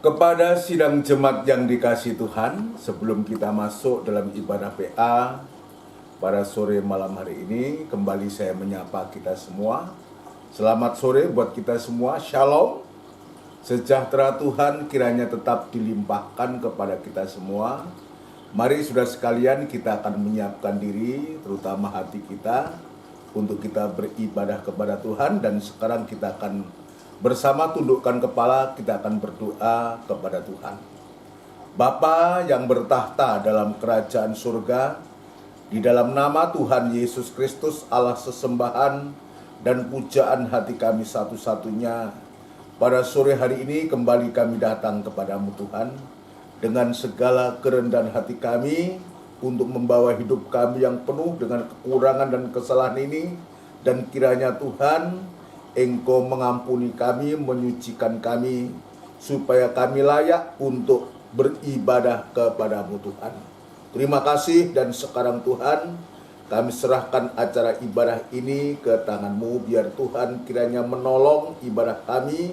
Kepada sidang jemaat yang dikasihi Tuhan, sebelum kita masuk dalam ibadah PA pada sore malam hari ini, kembali saya menyapa kita semua. Selamat sore buat kita semua, Shalom. Sejahtera Tuhan kiranya tetap dilimpahkan kepada kita semua. Mari saudara sekalian, kita akan menyiapkan diri, terutama hati kita, untuk kita beribadah kepada Tuhan. Dan sekarang kita akan bersama tundukkan kepala, kita akan berdoa kepada Tuhan. Bapa yang bertahta dalam kerajaan surga, di dalam nama Tuhan Yesus Kristus, Allah sesembahan dan pujaan hati kami satu-satunya, pada sore hari ini kembali kami datang kepadamu Tuhan, dengan segala kerendahan hati kami, untuk membawa hidup kami yang penuh dengan kekurangan dan kesalahan ini, dan kiranya Tuhan, Engkau mengampuni kami, menyucikan kami, supaya kami layak untuk beribadah kepadamu Tuhan. Terima kasih, dan sekarang Tuhan, kami serahkan acara ibadah ini ke tangan-Mu, biar Tuhan kiranya menolong ibadah kami,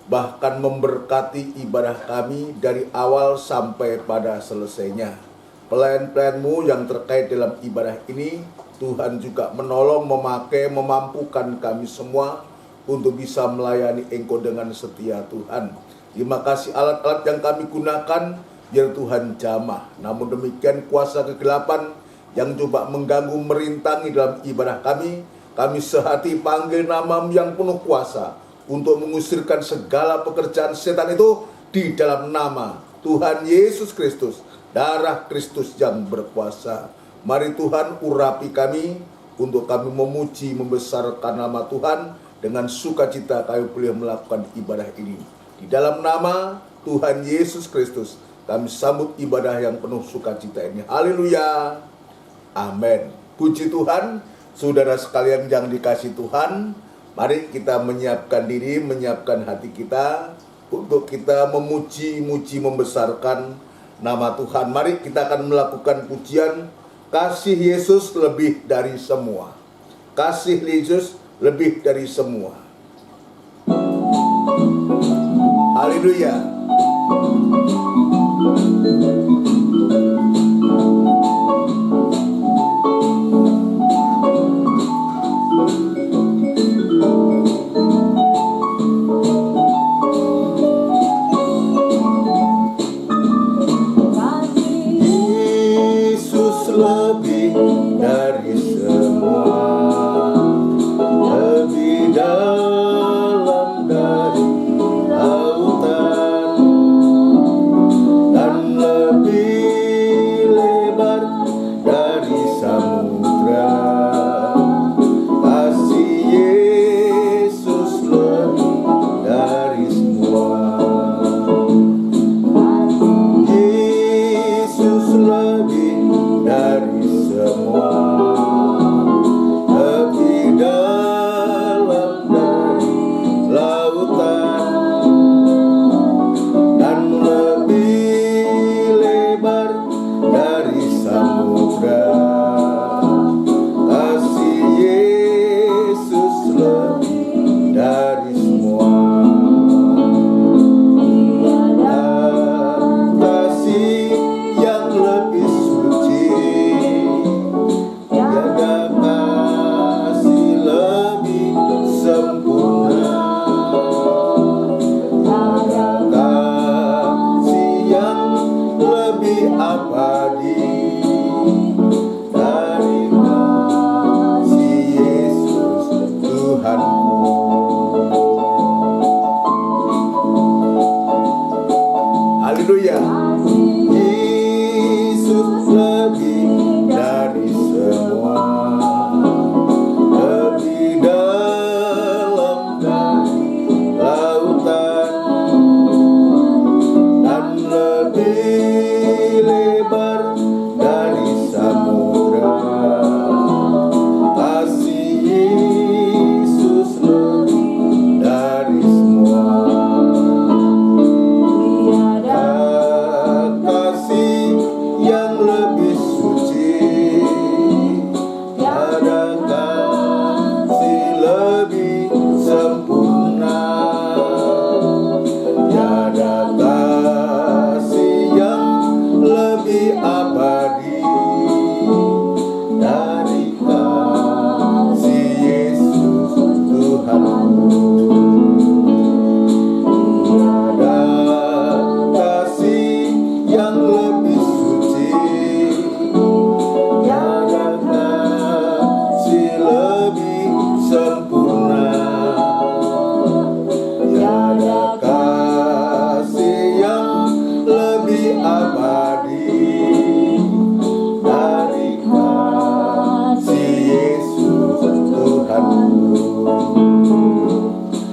bahkan memberkati ibadah kami dari awal sampai pada selesainya. Pelayan-pelayan-Mu yang terkait dalam ibadah ini, Tuhan juga menolong, memakai, memampukan kami semua untuk bisa melayani Engkau dengan setia Tuhan. Terima kasih alat-alat yang kami gunakan, biar Tuhan jamah. Namun demikian kuasa kegelapan yang coba mengganggu, merintangi dalam ibadah kami sehati panggil nama-Mu yang penuh kuasa untuk mengusirkan segala pekerjaan setan itu di dalam nama Tuhan Yesus Kristus, darah Kristus yang berkuasa. Mari Tuhan urapi kami, untuk kami memuji, membesarkan nama Tuhan. Dengan sukacita kami boleh melakukan ibadah ini. Di dalam nama Tuhan Yesus Kristus, kami sambut ibadah yang penuh sukacita ini. Haleluya. Amin. Puji Tuhan. Saudara sekalian yang dikasihi Tuhan, mari kita menyiapkan diri, menyiapkan hati kita, untuk kita memuji-muji, membesarkan nama Tuhan. Mari kita akan melakukan pujian, kasih Yesus lebih dari semua. Kasih Yesus lebih dari semua. Haleluya. Lebih dari semua, lebih dalam dari lautan, dan lebih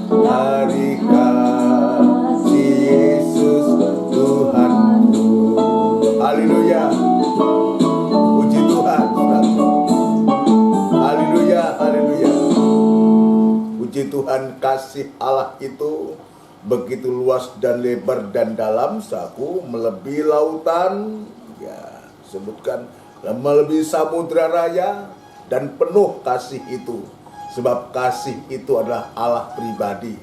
Hari kasih Yesus Tuhanku. Haleluya. Puji Tuhan, saudaraku. Haleluya, haleluya. Puji Tuhan, kasih Allah itu begitu luas dan lebar dan dalam, saku, melebihi lautan, ya, sebutkan, melebihi samudra raya, dan penuh kasih itu. Sebab kasih itu adalah Allah pribadi.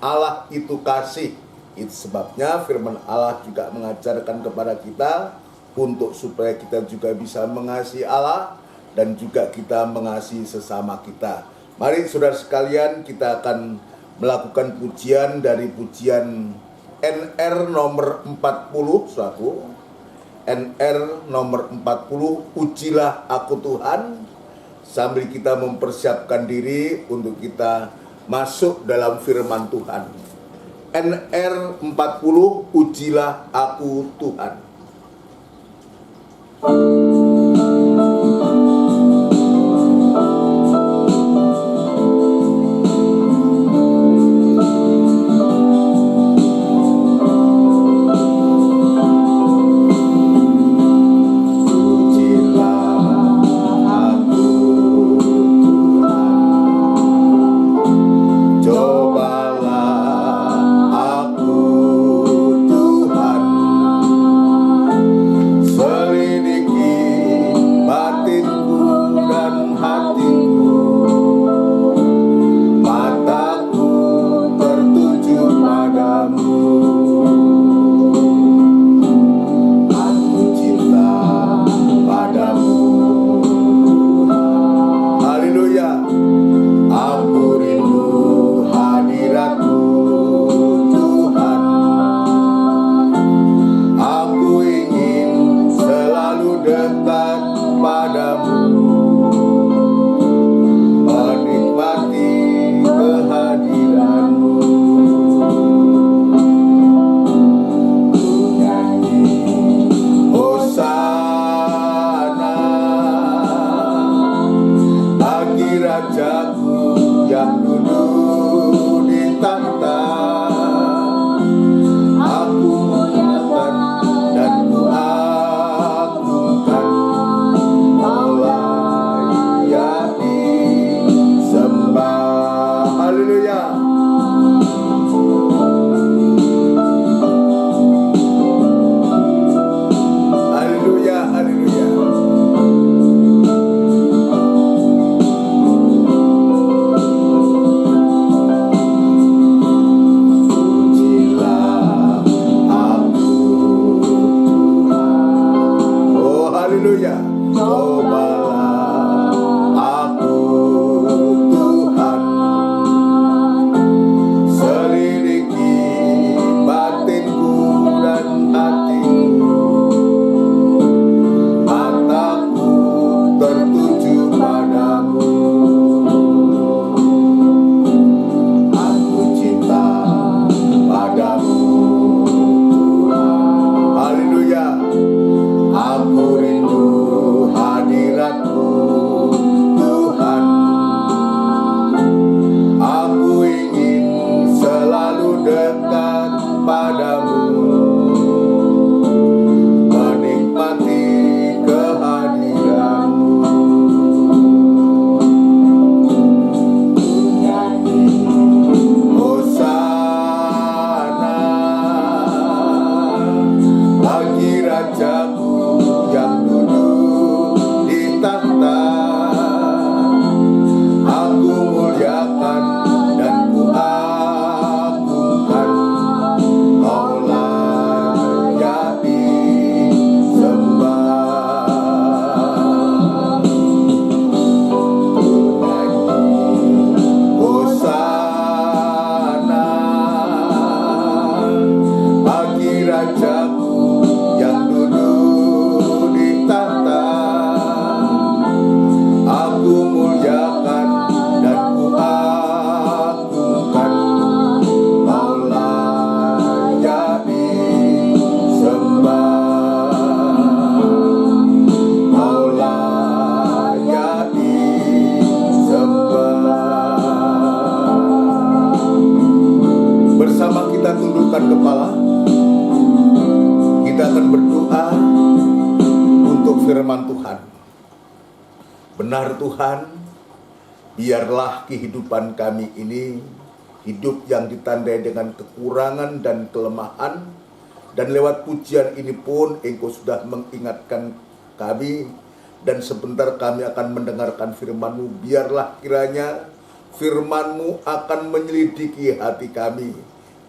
Allah itu kasih. Itu sebabnya firman Allah juga mengajarkan kepada kita untuk supaya kita juga bisa mengasihi Allah dan juga kita mengasihi sesama kita. Mari saudara sekalian, kita akan melakukan pujian dari pujian NR nomor 40, saudaraku. NR nomor 40, Ujilah Aku Tuhan. Sambil kita mempersiapkan diri untuk kita masuk dalam firman Tuhan. NR 40, Ujilah Aku Tuhan. firman Tuhan. Benar Tuhan, biarlah kehidupan kami ini hidup yang ditandai dengan kekurangan dan kelemahan, dan lewat pujian ini pun Engkau sudah mengingatkan kami, dan sebentar kami akan mendengarkan firman-Mu. Biarlah kiranya firman-Mu akan menyelidiki hati kami.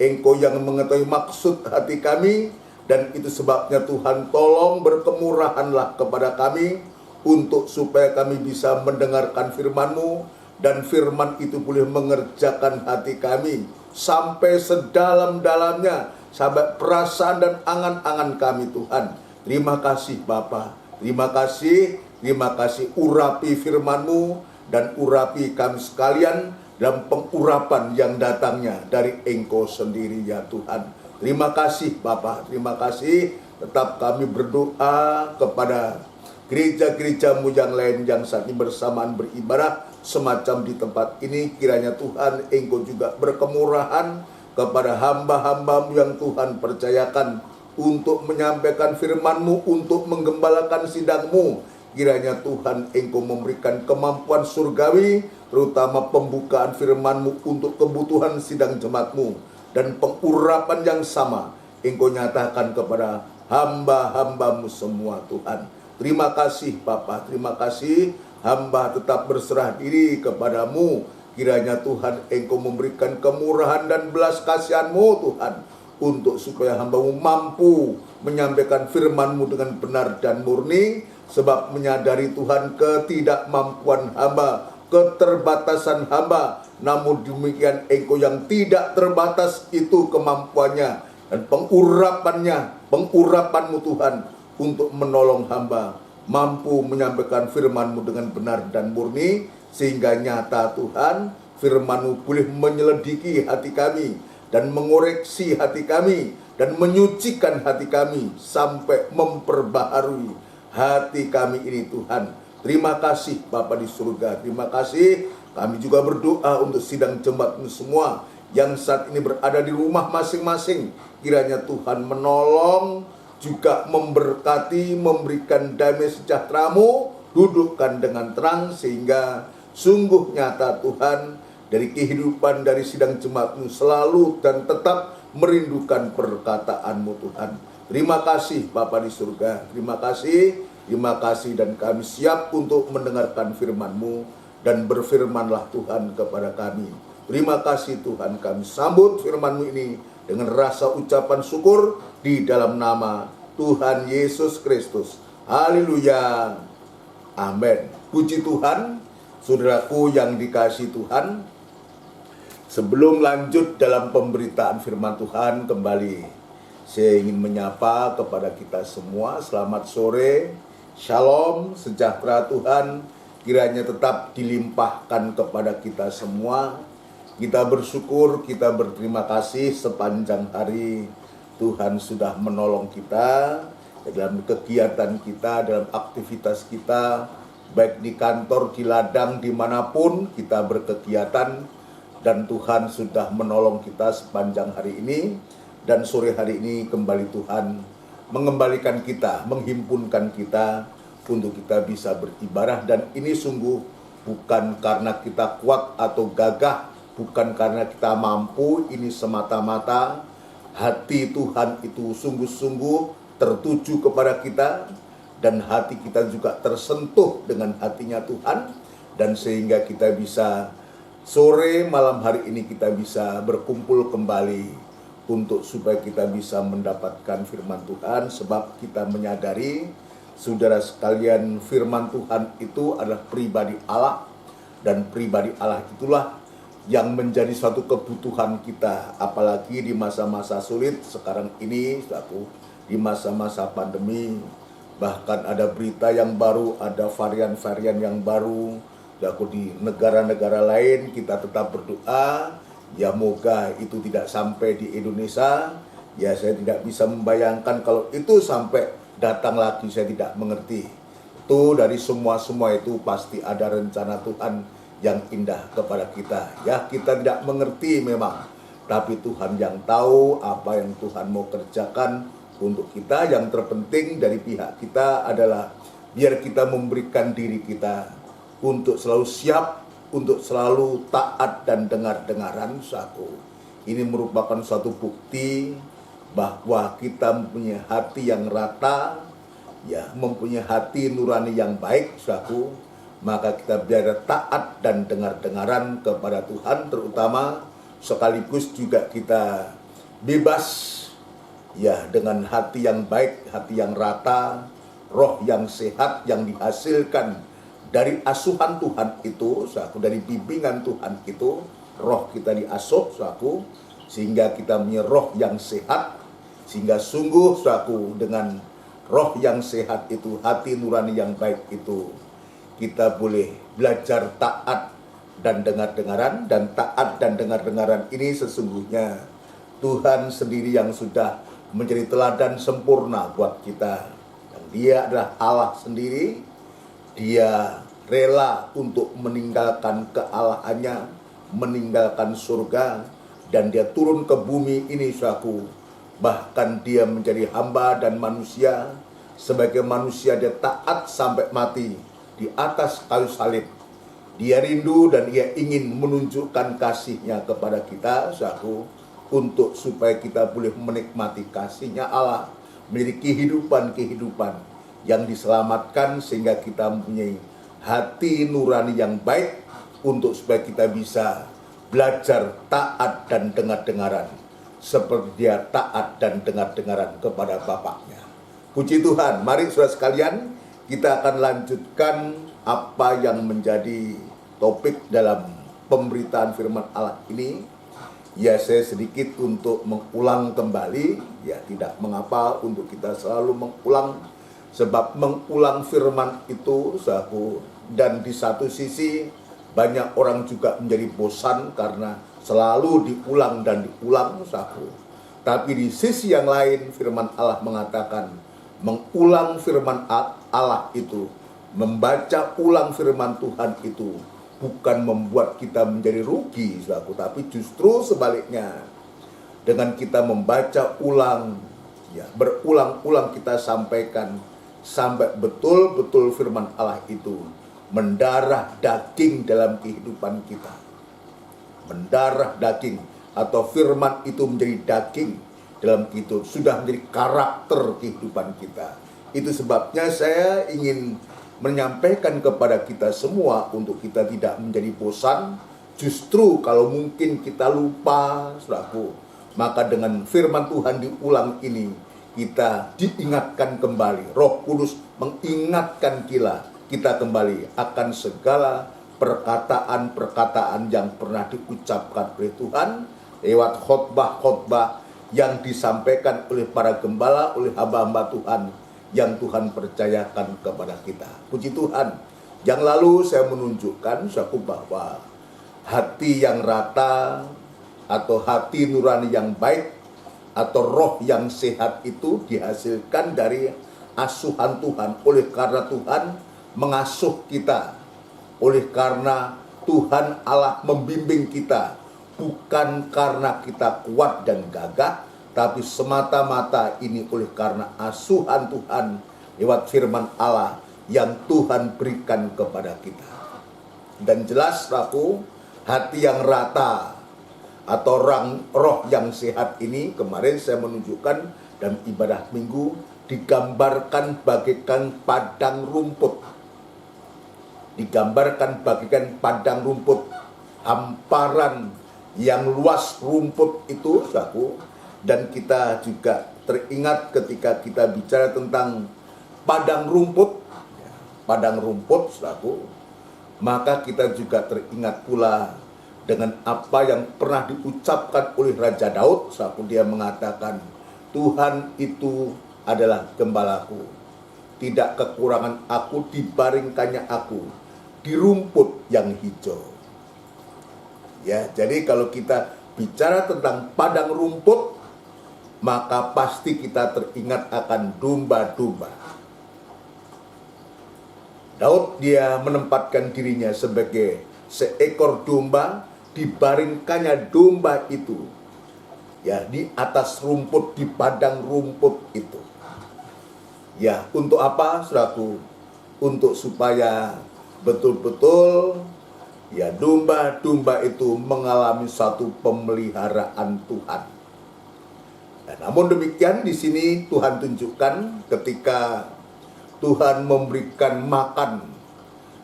Engkau yang mengetahui maksud hati kami, dan itu sebabnya Tuhan, tolong berkemurahanlah kepada kami untuk supaya kami bisa mendengarkan firman-Mu, dan firman itu boleh mengerjakan hati kami sampai sedalam-dalamnya, sampai perasaan dan angan-angan kami Tuhan. Terima kasih Bapa, terima kasih urapi firman-Mu dan urapi kami sekalian dalam pengurapan yang datangnya dari Engkau sendiri ya Tuhan. Terima kasih Bapa, terima kasih. Tetap kami berdoa kepada gereja-gereja-Mu yang lain yang saat ini bersamaan beribadah semacam di tempat ini. Kiranya Tuhan Engkau juga berkemurahan kepada hamba-hamba-Mu yang Tuhan percayakan untuk menyampaikan firman-Mu, untuk menggembalakan sidang-Mu. Kiranya Tuhan Engkau memberikan kemampuan surgawi, terutama pembukaan firman-Mu untuk kebutuhan sidang jemaat-Mu, dan pengurapan yang sama Engkau nyatakan kepada hamba-hamba-Mu semua Tuhan. Terima kasih Bapa, terima kasih. Hamba tetap berserah diri kepadamu. Kiranya Tuhan Engkau memberikan kemurahan dan belas kasihan-Mu Tuhan, untuk supaya hamba-Mu mampu menyampaikan firman-Mu dengan benar dan murni, sebab menyadari Tuhan ketidakmampuan hamba, keterbatasan hamba. Namun demikian Engkau yang tidak terbatas itu kemampuannya dan pengurapan-Mu Tuhan, untuk menolong hamba mampu menyampaikan firman-Mu dengan benar dan murni, sehingga nyata Tuhan firman-Mu boleh menyelidiki hati kami dan mengoreksi hati kami dan menyucikan hati kami sampai memperbaharui hati kami ini Tuhan. Terima kasih Bapa di surga, terima kasih. Kami juga berdoa untuk sidang jemaat-Mu semua yang saat ini berada di rumah masing-masing. Kiranya Tuhan menolong, juga memberkati, memberikan damai sejahtera-Mu, dudukkan dengan terang, sehingga sungguh nyata Tuhan dari kehidupan dari sidang jemaat-Mu selalu dan tetap merindukan perkataan-Mu Tuhan. Terima kasih Bapa di surga, terima kasih, dan kami siap untuk mendengarkan firman-Mu, dan berfirmanlah Tuhan kepada kami. Terima kasih Tuhan, kami sambut firman-Mu ini dengan rasa ucapan syukur di dalam nama Tuhan Yesus Kristus. Haleluya. Amin. Puji Tuhan, saudaraku yang dikasihi Tuhan. Sebelum lanjut dalam pemberitaan firman Tuhan kembali, saya ingin menyapa kepada kita semua. Selamat sore, shalom, sejahtera Tuhan kiranya tetap dilimpahkan kepada kita semua. Kita bersyukur, kita berterima kasih sepanjang hari Tuhan sudah menolong kita dalam kegiatan kita, dalam aktivitas kita, baik di kantor, di ladang, dimanapun kita berkegiatan, dan Tuhan sudah menolong kita sepanjang hari ini. Dan sore hari ini kembali Tuhan mengembalikan kita, menghimpunkan kita untuk kita bisa beribadah. Dan ini sungguh bukan karena kita kuat atau gagah, bukan karena kita mampu, ini semata-mata hati Tuhan itu sungguh-sungguh tertuju kepada kita, dan hati kita juga tersentuh dengan hatinya Tuhan, dan sehingga kita bisa sore malam hari ini kita bisa berkumpul kembali untuk supaya kita bisa mendapatkan firman Tuhan. Sebab kita menyadari, saudara sekalian, firman Tuhan itu adalah pribadi Allah, dan pribadi Allah itulah yang menjadi suatu kebutuhan kita, apalagi di masa-masa sulit sekarang ini, di masa-masa pandemi. Bahkan ada berita yang baru, ada varian-varian yang baru. Di negara-negara lain kita tetap berdoa, ya moga itu tidak sampai di Indonesia. Ya saya tidak bisa membayangkan kalau itu sampai datang lagi, saya tidak mengerti. Itu dari semua itu pasti ada rencana Tuhan yang indah kepada kita. Ya, kita tidak mengerti memang, tapi Tuhan yang tahu apa yang Tuhan mau kerjakan untuk kita. Yang terpenting dari pihak kita adalah biar kita memberikan diri kita untuk selalu siap, untuk selalu taat dan dengar-dengaran. Satu, ini merupakan suatu bukti bahwa kita mempunyai hati yang rata, ya, mempunyai hati nurani yang baik. Satu, maka kita biar taat dan dengar-dengaran kepada Tuhan, terutama sekaligus juga kita bebas, ya, dengan hati yang baik, hati yang rata, roh yang sehat yang dihasilkan dari asuhan Tuhan itu, satu, dari bimbingan Tuhan itu, roh kita diasuh, satu, sehingga kita punya roh yang sehat, sehingga sungguh, satu, dengan roh yang sehat itu, hati nurani yang baik itu, kita boleh belajar taat dan dengar-dengaran. Dan taat dan dengar-dengaran ini sesungguhnya Tuhan sendiri yang sudah menjadi teladan sempurna buat kita. Dan Dia adalah Allah sendiri. Dia rela untuk meninggalkan kealahannya, meninggalkan surga, dan Dia turun ke bumi ini, saudaraku. Bahkan Dia menjadi hamba dan manusia. Sebagai manusia Dia taat sampai mati di atas kayu salib. Dia rindu dan Dia ingin menunjukkan kasih-Nya kepada kita, saudaraku, untuk supaya kita boleh menikmati kasih-Nya Allah, menjadi kehidupan yang diselamatkan, sehingga kita mempunyai hati nurani yang baik, untuk supaya kita bisa belajar taat dan dengar-dengaran seperti Dia taat dan dengar-dengaran kepada Bapaknya. Puji Tuhan. Mari saudara sekalian, kita akan lanjutkan apa yang menjadi topik dalam pemberitaan firman Allah ini. Ya, saya sedikit untuk mengulang kembali, ya, tidak mengapa untuk kita selalu mengulang, sebab mengulang firman itu, saudaraku, dan di satu sisi banyak orang juga menjadi bosan karena selalu diulang dan diulang, saudaraku. Tapi di sisi yang lain firman Allah mengatakan, mengulang firman Allah itu, membaca ulang firman Tuhan itu bukan membuat kita menjadi rugi, saudaraku, tapi justru sebaliknya. Dengan kita membaca ulang, ya, berulang-ulang kita sampaikan sampai betul-betul firman Allah itu mendarah daging dalam kehidupan kita. Mendarah daging, atau firman itu menjadi daging dalam kehidupan, sudah menjadi karakter kehidupan kita. Itu sebabnya saya ingin menyampaikan kepada kita semua untuk kita tidak menjadi bosan. Justru kalau mungkin kita lupa, saudaraku, maka dengan firman Tuhan diulang ini, kita diingatkan kembali. Roh Kudus mengingatkan kita kembali akan segala perkataan-perkataan yang pernah diucapkan oleh Tuhan lewat khotbah-khotbah yang disampaikan oleh para gembala, oleh hamba-hamba Tuhan yang Tuhan percayakan kepada kita. Puji Tuhan. Yang lalu saya menunjukkan suatu bahwa hati yang rata, atau hati nurani yang baik, atau roh yang sehat itu dihasilkan dari asuhan Tuhan. Oleh karena Tuhan mengasuh kita, oleh karena Tuhan Allah membimbing kita, bukan karena kita kuat dan gagah, tapi semata-mata ini oleh karena asuhan Tuhan lewat firman Allah yang Tuhan berikan kepada kita. Dan jelas, saudaraku, hati yang rata atau roh yang sehat ini, kemarin saya menunjukkan dalam ibadah minggu, digambarkan bagaikan padang rumput. Digambarkan bagaikan padang rumput, hamparan yang luas rumput itu, saudaraku. Dan kita juga teringat ketika kita bicara tentang padang rumput, saudaraku, maka kita juga teringat pula dengan apa yang pernah diucapkan oleh Raja Daud, saudaraku. Dia mengatakan, Tuhan itu adalah gembalaku, tidak kekurangan aku, dibaringkannya aku di rumput yang hijau. Ya, jadi kalau kita bicara tentang padang rumput, maka pasti kita teringat akan domba-domba. Daud, dia menempatkan dirinya sebagai seekor domba, dibaringkannya domba itu, ya, di atas rumput, di padang rumput itu. Ya, untuk apa, saudaraku? untuk supaya betul-betul ya domba-domba itu mengalami satu pemeliharaan Tuhan. Nah, namun demikian di sini Tuhan tunjukkan ketika Tuhan memberikan makan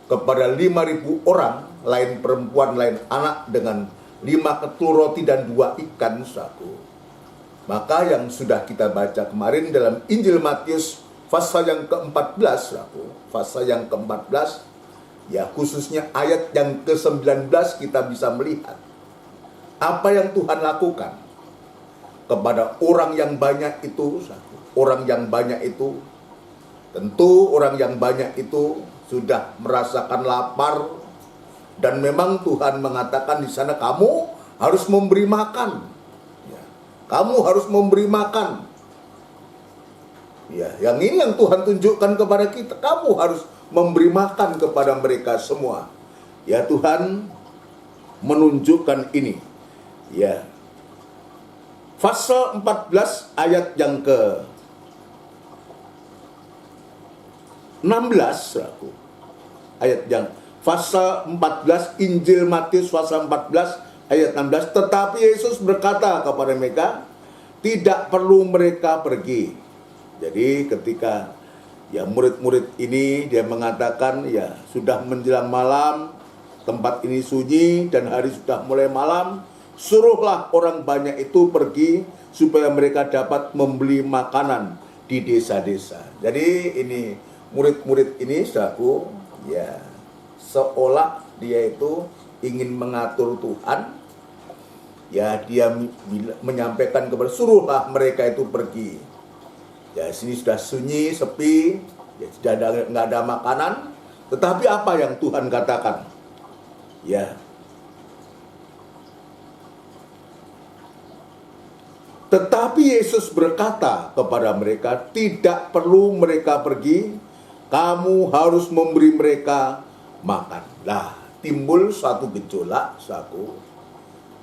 kepada 5.000 orang, lain perempuan, lain anak, dengan 5 ketul roti dan 2 ikan, saudaraku. Maka yang sudah kita baca kemarin dalam Injil Matius pasal yang ke-14, saudaraku, pasal yang ke-14, ya khususnya ayat yang ke-19 kita bisa melihat apa yang Tuhan lakukan kepada orang yang banyak itu, saudaraku. Orang yang banyak itu, tentu orang yang banyak itu sudah merasakan lapar, dan memang Tuhan mengatakan di sana kamu harus memberi makan. Ya, kamu harus memberi makan. Ya, yang ini yang Tuhan tunjukkan kepada kita, kamu harus memberi makan kepada mereka semua. Ya, Tuhan menunjukkan ini. Ya. Pasal 14 ayat yang ke 16, aku. Ayat yang pasal 14 Injil Matius pasal 14 ayat 16, tetapi Yesus berkata kepada mereka, tidak perlu mereka pergi. Jadi ketika ya murid-murid ini dia mengatakan ya sudah menjelang malam, tempat ini sunyi dan hari sudah mulai malam, suruhlah orang banyak itu pergi supaya mereka dapat membeli makanan di desa-desa. Jadi ini murid-murid ini, saudaraku, ya seolah dia itu ingin mengatur Tuhan. Ya, dia menyampaikan kepada suruhlah mereka itu pergi. Ya, sini sudah sunyi, sepi, ya sudah nggak ada makanan. Tetapi apa yang Tuhan katakan? Ya, tetapi Yesus berkata kepada mereka, tidak perlu mereka pergi, kamu harus memberi mereka makan. Nah, timbul satu gejolak, saku.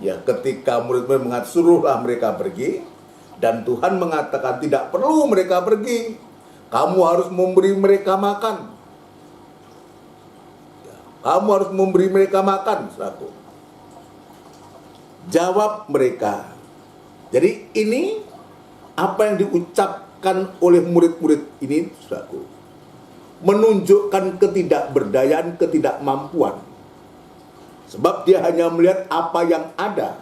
Ya, ketika murid-murid mengatakan suruhlah mereka pergi, dan Tuhan mengatakan tidak perlu mereka pergi, kamu harus memberi mereka makan. Ya, kamu harus memberi mereka makan, saku. Jawab mereka. Jadi ini apa yang diucapkan oleh murid-murid ini, saudaraku, menunjukkan ketidakberdayaan, ketidakmampuan. Sebab dia hanya melihat apa yang ada.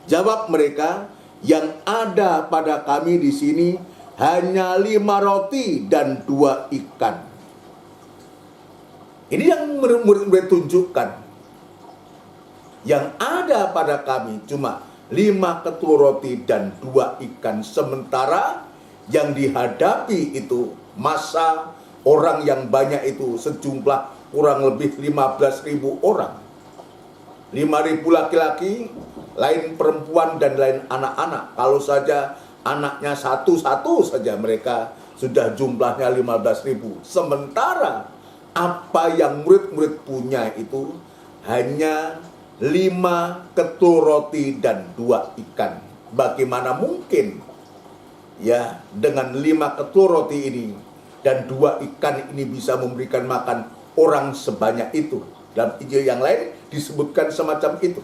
Jawab mereka, yang ada pada kami di sini hanya 5 roti dan 2 ikan. Ini yang murid-murid tunjukkan. Yang ada pada kami cuma 5 ketul roti dan 2 ikan. Sementara yang dihadapi itu masa orang yang banyak itu sejumlah kurang lebih 15.000 orang. 5.000 laki-laki, lain perempuan dan lain anak-anak. Kalau saja anaknya satu-satu saja mereka sudah jumlahnya 15.000. Sementara apa yang murid-murid punya itu hanya 5 ketul roti dan 2 ikan. Bagaimana mungkin ya dengan 5 ketul roti ini dan 2 ikan ini bisa memberikan makan orang sebanyak itu? Dalam Injil yang lain disebutkan semacam itu.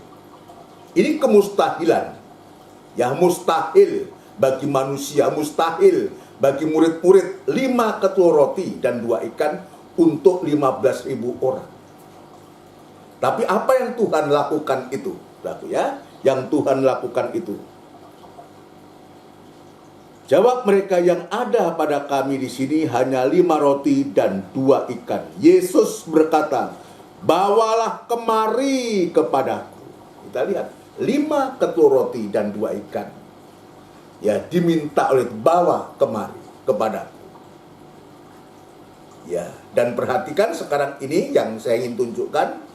Ini kemustahilan. Ya, mustahil bagi manusia, mustahil bagi murid-murid 5 ketul roti dan 2 ikan untuk 15.000 orang. Tapi apa yang Tuhan lakukan itu? Ya, yang Tuhan lakukan itu. Jawab mereka, yang ada pada kami di sini hanya 5 roti dan 2 ikan. Yesus berkata, bawalah kemari kepadaku. Kita lihat, 5 ketul roti dan 2 ikan. Ya, diminta oleh bawa kemari kepadaku. Ya, dan perhatikan sekarang ini yang saya ingin tunjukkan.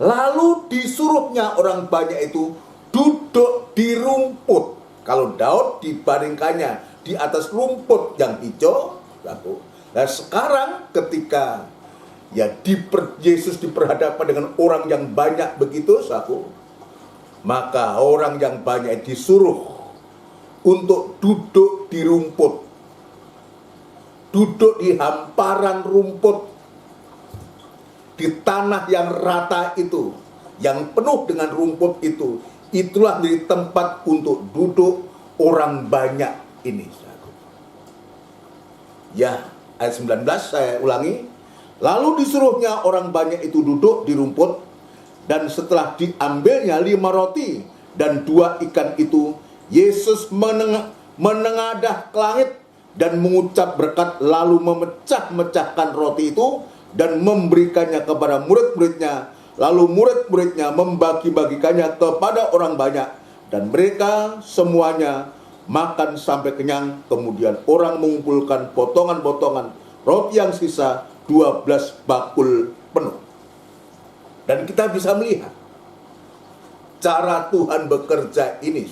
Lalu disuruhnya orang banyak itu duduk di rumput. Kalau Daud dibaringkannya di atas rumput yang hijau. Nah, sekarang ketika ya Yesus diperhadapkan dengan orang yang banyak begitu, maka orang yang banyak disuruh untuk duduk di rumput. duduk di hamparan rumput, di tanah yang rata itu, yang penuh dengan rumput itu, itulah menjadi tempat untuk duduk orang banyak ini. Ya, ayat 19 saya ulangi. Lalu disuruhnya orang banyak itu duduk di rumput, dan setelah diambilnya 5 roti dan 2 ikan itu, Yesus menengadah ke langit dan mengucap berkat, lalu memecah-mecahkan roti itu dan memberikannya kepada murid-muridnya. Lalu murid-muridnya membagi-bagikannya kepada orang banyak, dan mereka semuanya makan sampai kenyang. Kemudian orang mengumpulkan potongan-potongan roti yang sisa 12 bakul penuh. Dan kita bisa melihat cara Tuhan bekerja ini.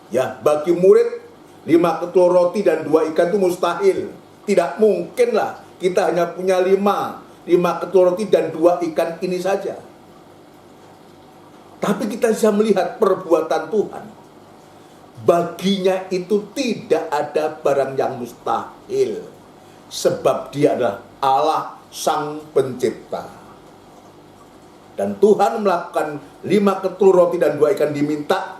Ya, bagi murid 5 ketul roti dan 2 ikan itu mustahil. Tidak mungkinlah kita hanya punya 5 ketul roti dan 2 ikan ini saja. Tapi kita bisa melihat perbuatan Tuhan. Baginya itu tidak ada barang yang mustahil, sebab Dia adalah Allah Sang Pencipta. Dan Tuhan melakukan 5 ketul roti dan 2 ikan diminta,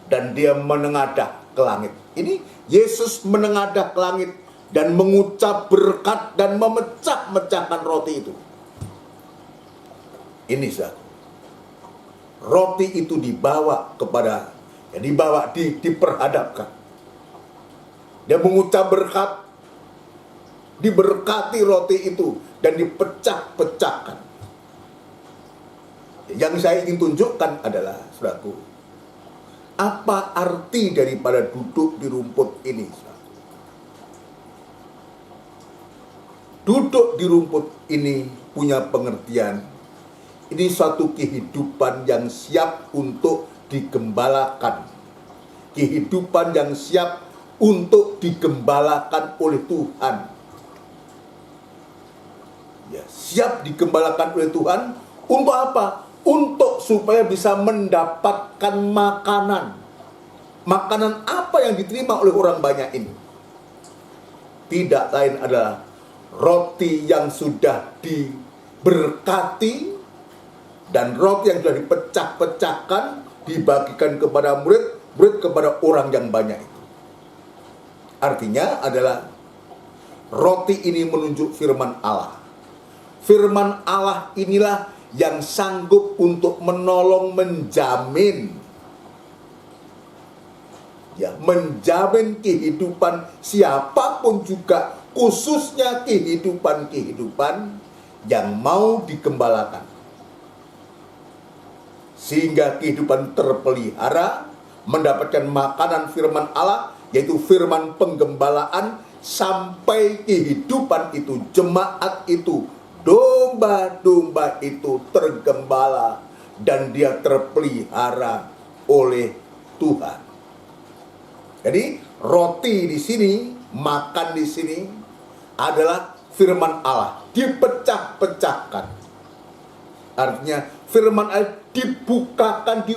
dan Dia menengadah ke langit. Ini Yesus menengadah ke langit dan mengucap berkat dan memecah-mecahkan roti itu. Ini saudara, roti itu dibawa kepada, diperhadapkan. Dia mengucap berkat, diberkati roti itu dan dipecah-pecahkan. Yang saya ingin tunjukkan adalah, saudaraku, apa arti daripada duduk di rumput ini? Duduk di rumput ini punya pengertian, ini suatu kehidupan yang siap untuk digembalakan. Kehidupan yang siap untuk digembalakan oleh Tuhan. Ya, siap digembalakan oleh Tuhan untuk apa? Untuk supaya bisa mendapatkan makanan. Makanan apa yang diterima oleh orang banyak ini? Tidak lain adalah roti yang sudah diberkati, dan roti yang sudah dipecah-pecahkan, dibagikan kepada murid kepada orang yang banyak itu. Artinya adalah roti ini menunjuk firman Allah. Firman Allah inilah yang sanggup untuk menolong, menjamin kehidupan siapapun juga, khususnya kehidupan yang mau digembalakan. Sehingga kehidupan terpelihara, mendapatkan makanan firman Allah, yaitu firman penggembalaan, sampai kehidupan itu, jemaat itu, domba-domba itu tergembala dan dia terpelihara oleh Tuhan. Jadi roti di sini, makan di sini adalah firman Allah dipecah-pecahkan. Artinya firman Allah dibukakan,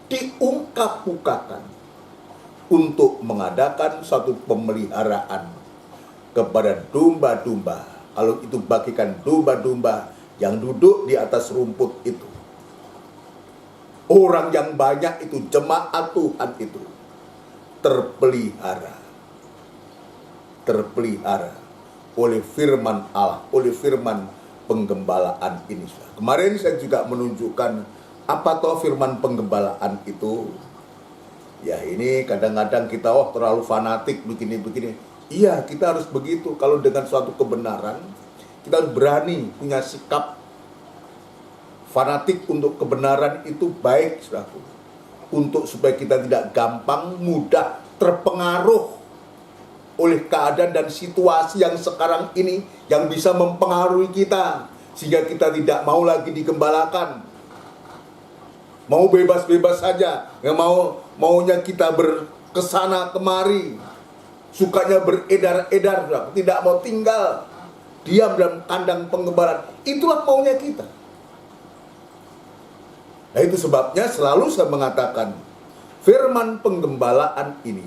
diungkap-bukakan untuk mengadakan suatu pemeliharaan kepada domba-domba. Kalau itu bagikan domba-domba yang duduk di atas rumput itu. Orang yang banyak itu, jemaat Tuhan itu terpelihara oleh firman Allah, oleh firman penggembalaan ini. Kemarin saya juga menunjukkan apa toh firman penggembalaan itu. Ya, ini kadang-kadang kita terlalu fanatik begini. Iya, kita harus begitu. Kalau dengan suatu kebenaran, kita harus berani punya sikap fanatik untuk kebenaran itu baik, saudaraku. Untuk supaya kita tidak gampang, mudah terpengaruh oleh keadaan dan situasi yang sekarang ini yang bisa mempengaruhi kita, sehingga kita tidak mau lagi digembalakan. Mau bebas-bebas saja, yang maunya kita berkesana kemari, sukanya beredar-edar, tidak mau tinggal diam dalam kandang penggembalaan. Itulah maunya kita. Nah, itu sebabnya selalu saya mengatakan firman penggembalaan ini,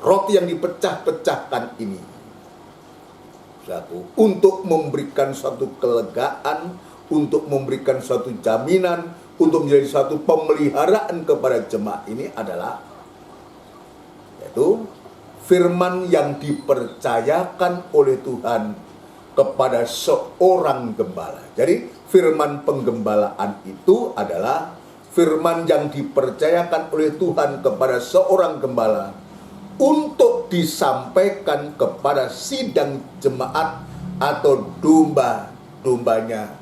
roti yang dipecah-pecahkan ini, untuk memberikan suatu kelegaan, untuk memberikan suatu jaminan, untuk menjadi suatu pemeliharaan kepada jemaat ini adalah yaitu firman yang dipercayakan oleh Tuhan kepada seorang gembala. Jadi firman penggembalaan itu adalah firman yang dipercayakan oleh Tuhan kepada seorang gembala untuk disampaikan kepada sidang jemaat atau domba-dombanya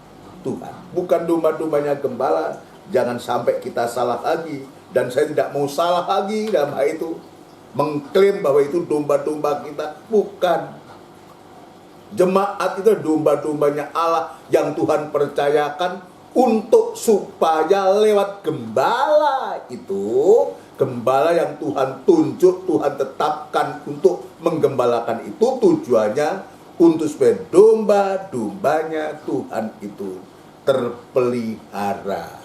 Tuhan. Bukan domba-dombanya gembala. Jangan sampai kita salah lagi. Dan saya tidak mau salah lagi dalam hal itu. Mengklaim bahwa itu domba-domba kita. Bukan. Jemaat itu domba-dombanya Allah yang Tuhan percayakan untuk supaya lewat gembala itu, gembala yang Tuhan tunjuk, Tuhan tetapkan untuk menggembalakan itu, tujuannya untuk supaya domba-dombanya Tuhan itu terpelihara.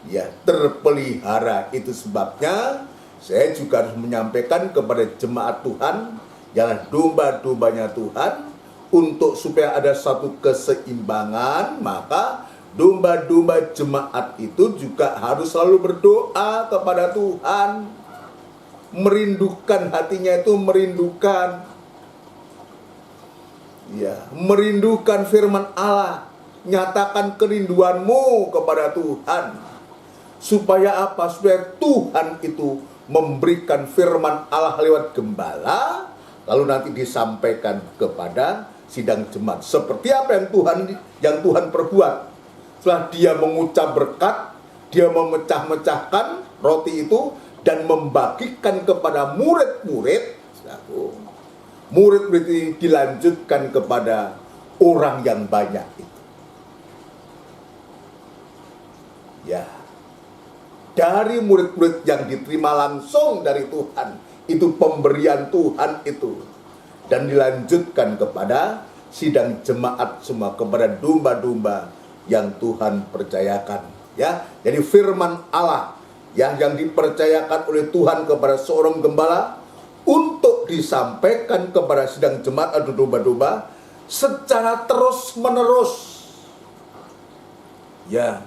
Ya, terpelihara. Itu sebabnya saya juga harus menyampaikan kepada jemaat Tuhan, jangan domba-dombanya Tuhan, untuk supaya ada satu keseimbangan, maka domba-domba jemaat itu juga harus selalu berdoa kepada Tuhan. Merindukan, hatinya itu merindukan. Ya, merindukan firman Allah. Nyatakan kerinduanmu kepada Tuhan. Supaya apa? Supaya Tuhan itu memberikan firman Allah lewat gembala, lalu nanti disampaikan kepada sidang jemaat. Seperti apa yang Tuhan perbuat. Setelah dia mengucap berkat, dia memecah-mecahkan roti itu dan membagikan kepada murid-murid. Murid-murid ini dilanjutkan kepada orang yang banyak itu. Ya. Dari murid-murid yang diterima langsung dari Tuhan, itu pemberian Tuhan itu, dan dilanjutkan kepada sidang jemaat semua, kepada domba-domba yang Tuhan percayakan. Ya, jadi firman Allah yang dipercayakan oleh Tuhan kepada seorang gembala untuk disampaikan kepada sidang jemaat atau domba-domba secara terus-menerus. Ya.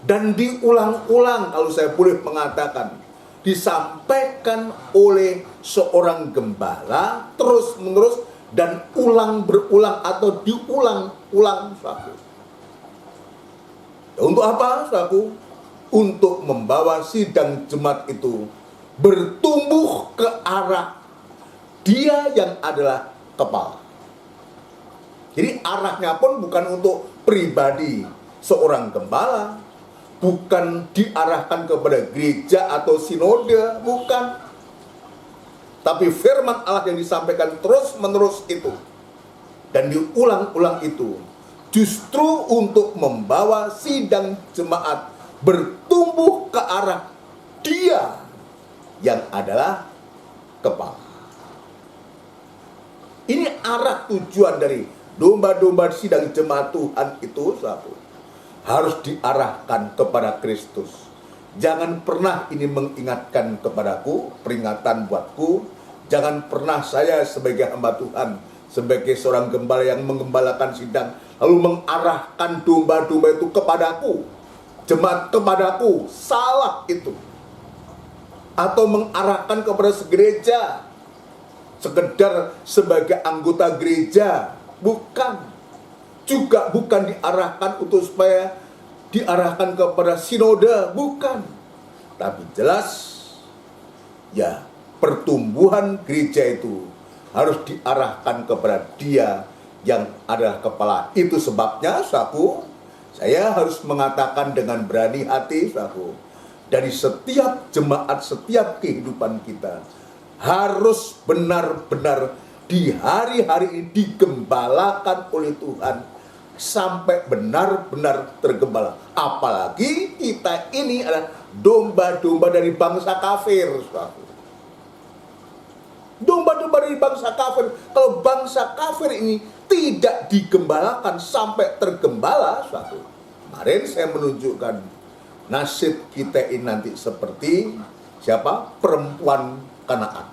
Dan diulang-ulang, kalau saya boleh mengatakan, disampaikan oleh seorang gembala terus-menerus dan berulang atau diulang-ulang. Untuk apa, saudaraku? Untuk membawa sidang jemaat itu bertumbuh ke arah dia yang adalah kepala. Jadi arahnya pun bukan untuk pribadi seorang gembala, bukan diarahkan kepada gereja atau sinode, bukan. Tapi firman Allah yang disampaikan terus-menerus itu dan diulang-ulang itu justru untuk membawa sidang jemaat bertumbuh ke arah dia yang adalah kepala. Ini arah tujuan dari domba-domba sidang jemaat Tuhan itu, sahabat, harus diarahkan kepada Kristus. Jangan pernah ini mengingatkan kepadaku, peringatan buatku. Jangan pernah saya sebagai hamba Tuhan, sebagai seorang gembala yang menggembalakan sidang, lalu mengarahkan domba-domba itu kepadaku, jemaat kepadaku. Salah itu. Atau mengarahkan kepada segereja, sekedar sebagai anggota gereja. Bukan. Juga bukan diarahkan untuk supaya diarahkan kepada sinode, bukan. Tapi jelas, ya, pertumbuhan gereja itu harus diarahkan kepada dia yang adalah kepala. Itu sebabnya, saya harus mengatakan dengan berani hati, dari setiap jemaat, setiap kehidupan kita harus benar-benar di hari-hari ini digembalakan oleh Tuhan sampai benar-benar tergembala. Apalagi kita ini adalah domba-domba dari bangsa kafir. Domba-domba dari bangsa kafir. Kalau bangsa kafir ini tidak digembalakan sampai tergembala, kemarin saya menunjukkan nasib kita ini nanti seperti siapa? Perempuan Kanaan,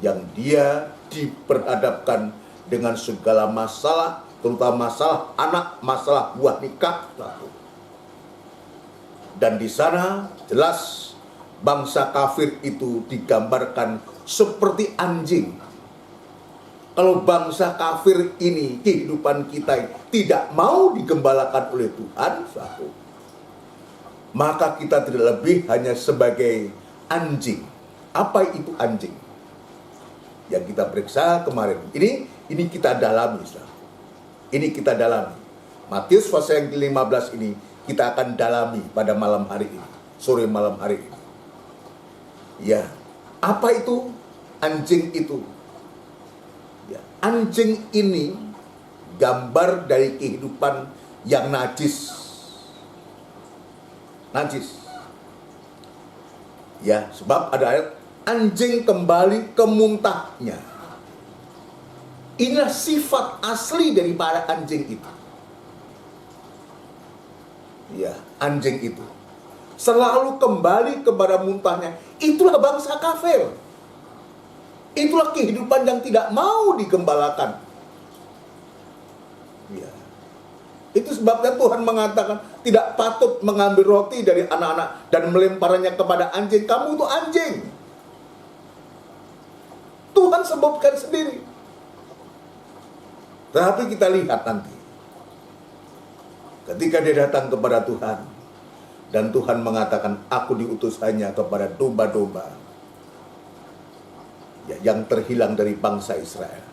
yang dia diperhadapkan dengan segala masalah, terutama masalah anak, masalah buah nikah. Dan di sana jelas bangsa kafir itu digambarkan seperti anjing. Kalau bangsa kafir ini, kehidupan kita tidak mau digembalakan oleh Tuhan, maka kita tidak lebih hanya sebagai anjing. Apa itu anjing? Yang kita periksa kemarin. Ini kita dalami. Ini kita dalami. Matius pasal yang ke-15 ini kita akan dalami pada malam hari ini. Sore malam hari ini. Ya, apa itu anjing itu? Ya, anjing ini gambar dari kehidupan yang najis. Najis. Ya, sebab ada ayat anjing kembali ke muntahnya. Inilah sifat asli daripada anjing itu. Ya, anjing itu selalu kembali kepada muntahnya. Itulah bangsa kafir. Itulah kehidupan yang tidak mau digembalakan. Ya. Itu sebabnya Tuhan mengatakan tidak patut mengambil roti dari anak-anak dan melemparnya kepada anjing. Kamu itu anjing. Tuhan sebutkan sendiri. Tapi kita lihat nanti, ketika dia datang kepada Tuhan, dan Tuhan mengatakan, aku diutus hanya kepada domba-domba ya, yang terhilang dari bangsa Israel.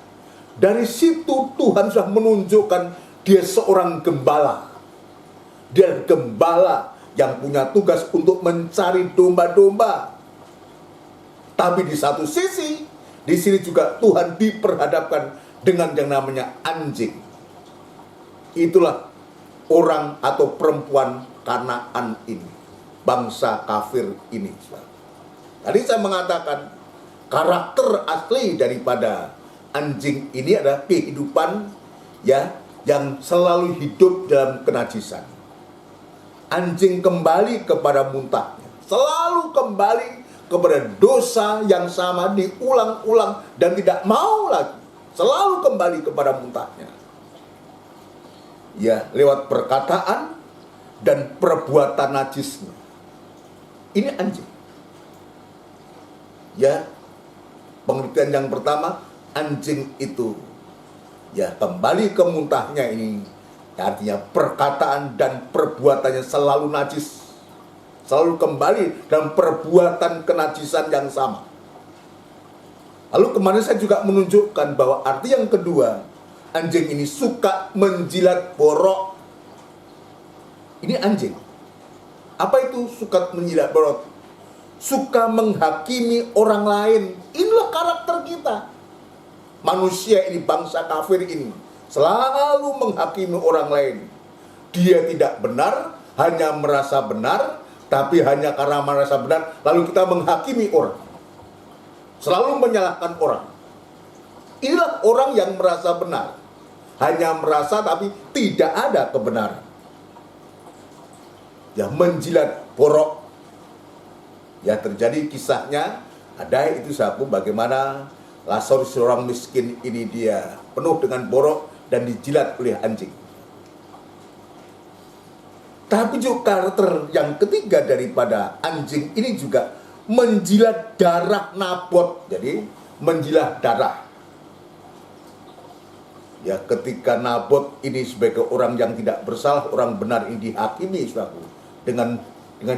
Dari situ Tuhan sudah menunjukkan dia seorang gembala. Dia gembala yang punya tugas untuk mencari domba-domba. Tapi di satu sisi, di sini juga Tuhan diperhadapkan dengan yang namanya anjing. Itulah orang atau perempuan Kanaan ini, bangsa kafir ini. Tadi saya mengatakan karakter asli daripada anjing ini adalah kehidupan ya yang selalu hidup dalam kenajisan. Anjing kembali kepada muntahnya, selalu kembali kepada dosa yang sama, diulang-ulang dan tidak mau lagi, selalu kembali kepada muntahnya. Ya, lewat perkataan dan perbuatan najisnya. Ini anjing. Ya, pengertian yang pertama, anjing itu ya kembali ke muntahnya ini. Artinya perkataan dan perbuatannya selalu najis. Selalu kembali dalam perbuatan kenajisan yang sama. Lalu kemarin saya juga menunjukkan bahwa arti yang kedua, anjing ini suka menjilat borok. Ini anjing. Apa itu suka menjilat borok? Suka menghakimi orang lain. Inilah karakter kita. Manusia ini, bangsa kafir ini, selalu menghakimi orang lain. Dia tidak benar, hanya merasa benar, tapi hanya karena merasa benar, lalu kita menghakimi orang. Selalu menyalahkan orang. Inilah orang yang merasa benar. Hanya merasa tapi tidak ada kebenaran. Ya, menjilat borok. Ya, terjadi kisahnya, ada itu satu bagaimana Lazarus seorang miskin ini dia penuh dengan borok dan dijilat oleh anjing. Tapi juga karakter yang ketiga daripada anjing ini juga menjilat darah Nabot. Jadi menjilat darah. Ya, ketika Nabot ini sebagai orang yang tidak bersalah, orang benar ini dihakimi, saudaraku, dengan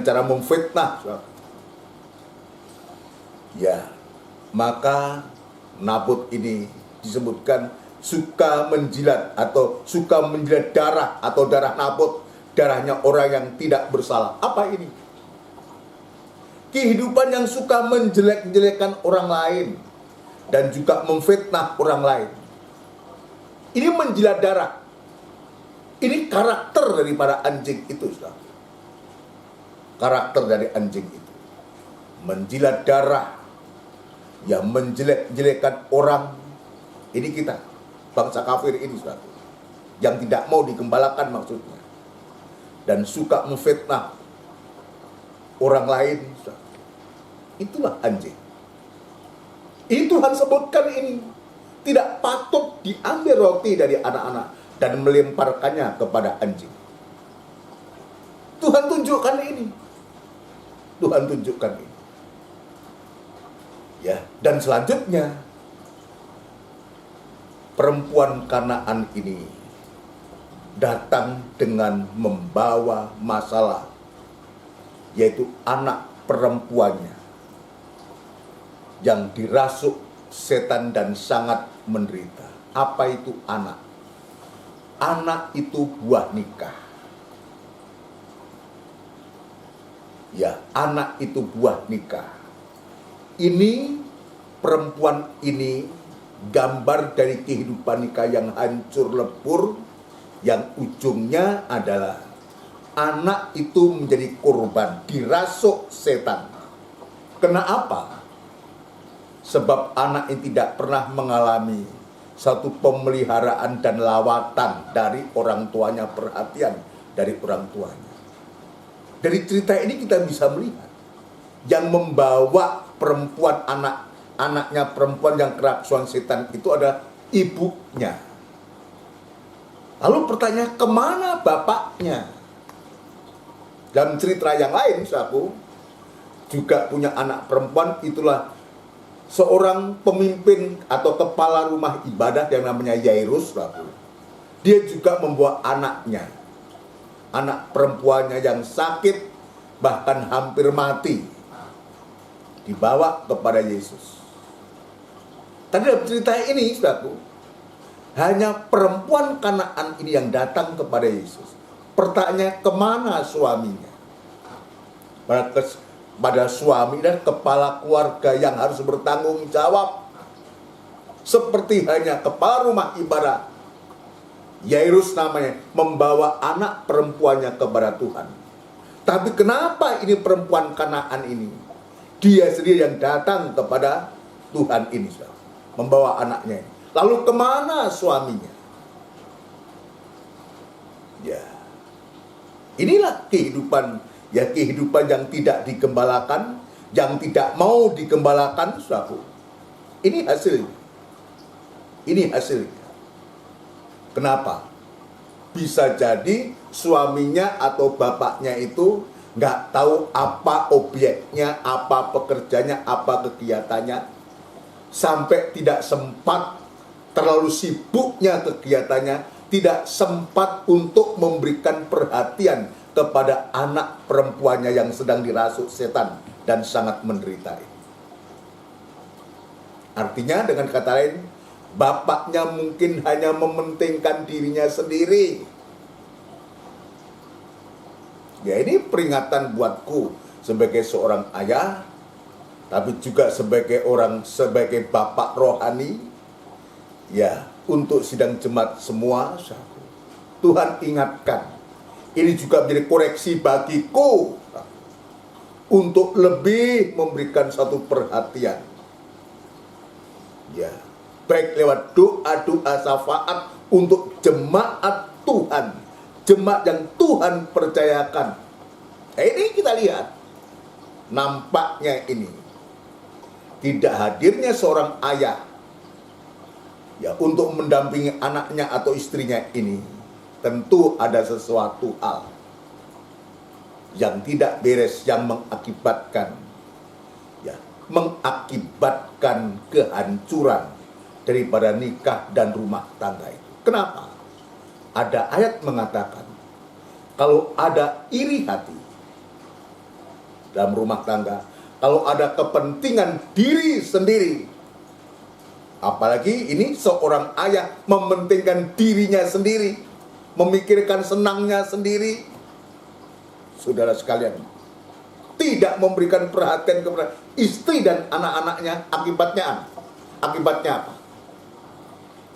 cara memfitnah, saudaraku. Ya, maka Nabot ini disebutkan suka menjilat atau suka menjilat darah atau darah Nabot, darahnya orang yang tidak bersalah. Apa ini? Kehidupan yang suka menjelek-jelekan orang lain dan juga memfitnah orang lain. Ini menjilat darah. Ini karakter daripada anjing itu, saudara. Karakter dari anjing itu. Menjilat darah. Ya, menjelek-jelekan orang. Ini kita, bangsa kafir ini, saudara. Yang tidak mau digembalakan maksudnya. dan suka memfitnah orang lain. Itulah anjing. Ini Tuhan sebutkan ini. Tidak patut diambil roti dari anak-anak dan melemparkannya kepada anjing. Tuhan tunjukkan ini. Tuhan tunjukkan ini. Ya, dan selanjutnya perempuan Kanaan ini datang dengan membawa masalah, yaitu anak perempuannya yang dirasuk setan dan sangat menderita. Apa itu anak? Anak itu buah nikah. Ya, anak itu buah nikah. Ini perempuan ini gambar dari kehidupan nikah yang hancur lebur, yang ujungnya adalah anak itu menjadi korban, dirasuk setan. Kenapa? Sebab anak ini tidak pernah mengalami satu pemeliharaan dan lawatan dari orang tuanya, perhatian dari orang tuanya. Dari cerita ini kita bisa melihat yang membawa perempuan anaknya perempuan yang kerasukan setan itu adalah ibunya. Lalu pertanyaan, kemana bapaknya? Dalam cerita yang lain, saudaraku, juga punya anak perempuan, itulah seorang pemimpin atau kepala rumah ibadah yang namanya Yairus, saudaraku. Dia juga membawa anaknya, anak perempuannya yang sakit, bahkan hampir mati, dibawa kepada Yesus. Tadi dalam cerita ini, saudaraku, hanya perempuan Kanaan ini yang datang kepada Yesus. Pertanyaannya, kemana suaminya? Pada suami dan kepala keluarga yang harus bertanggung jawab, seperti hanya kepala rumah ibadah Yairus namanya, membawa anak perempuannya kepada Tuhan. Tapi kenapa ini perempuan Kanaan ini, dia sendiri yang datang kepada Tuhan ini, membawa anaknya. Lalu kemana suaminya? Ya, inilah kehidupan, ya kehidupan yang tidak digembalakan, yang tidak mau digembalakan, saudaraku. Ini hasilnya. Ini hasilnya. Kenapa? Bisa jadi suaminya atau bapaknya itu nggak tahu apa objeknya, apa pekerjaannya, apa kegiatannya, sampai tidak sempat, terlalu sibuknya kegiatannya, tidak sempat untuk memberikan perhatian kepada anak perempuannya yang sedang dirasuk setan dan sangat menderita. Artinya dengan kata lain, bapaknya mungkin hanya mementingkan dirinya sendiri. Ya, ini peringatan buatku sebagai seorang ayah, tapi juga sebagai bapak rohani, ya, untuk sidang jemaat semua. Tuhan ingatkan, ini juga menjadi koreksi bagiku untuk lebih memberikan satu perhatian, ya, baik lewat doa-doa syafaat untuk jemaat Tuhan, jemaat yang Tuhan percayakan. Ini kita lihat, nampaknya ini tidak hadirnya seorang ayah, ya, untuk mendampingi anaknya atau istrinya ini, tentu ada sesuatu hal yang tidak beres, yang mengakibatkan kehancuran daripada nikah dan rumah tangga itu. Kenapa? Ada ayat mengatakan, kalau ada iri hati dalam rumah tangga, kalau ada kepentingan diri sendiri, apalagi ini seorang ayah mementingkan dirinya sendiri, memikirkan senangnya sendiri, saudara sekalian, tidak memberikan perhatian kepada istri dan anak-anaknya, akibatnya apa?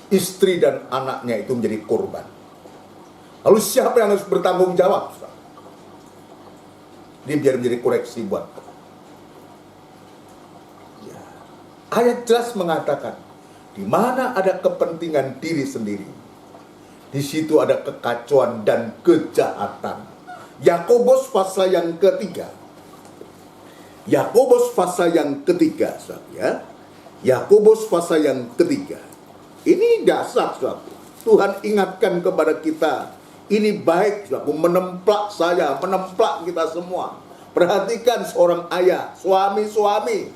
Istri dan anaknya itu menjadi korban. Lalu siapa yang harus bertanggung jawab? Ini biar menjadi koreksi buat. Ya. Ayat jelas mengatakan, di mana ada kepentingan diri sendiri, di situ ada kekacauan dan kejahatan. Yakobus pasal yang ketiga. Yakobus pasal yang ketiga, saudara, ya. Yakobus pasal yang ketiga. Ini dasar, saudara. Tuhan ingatkan kepada kita, ini baik, saudara, menemplak saya, menemplak kita semua. Perhatikan seorang ayah, suami-suami.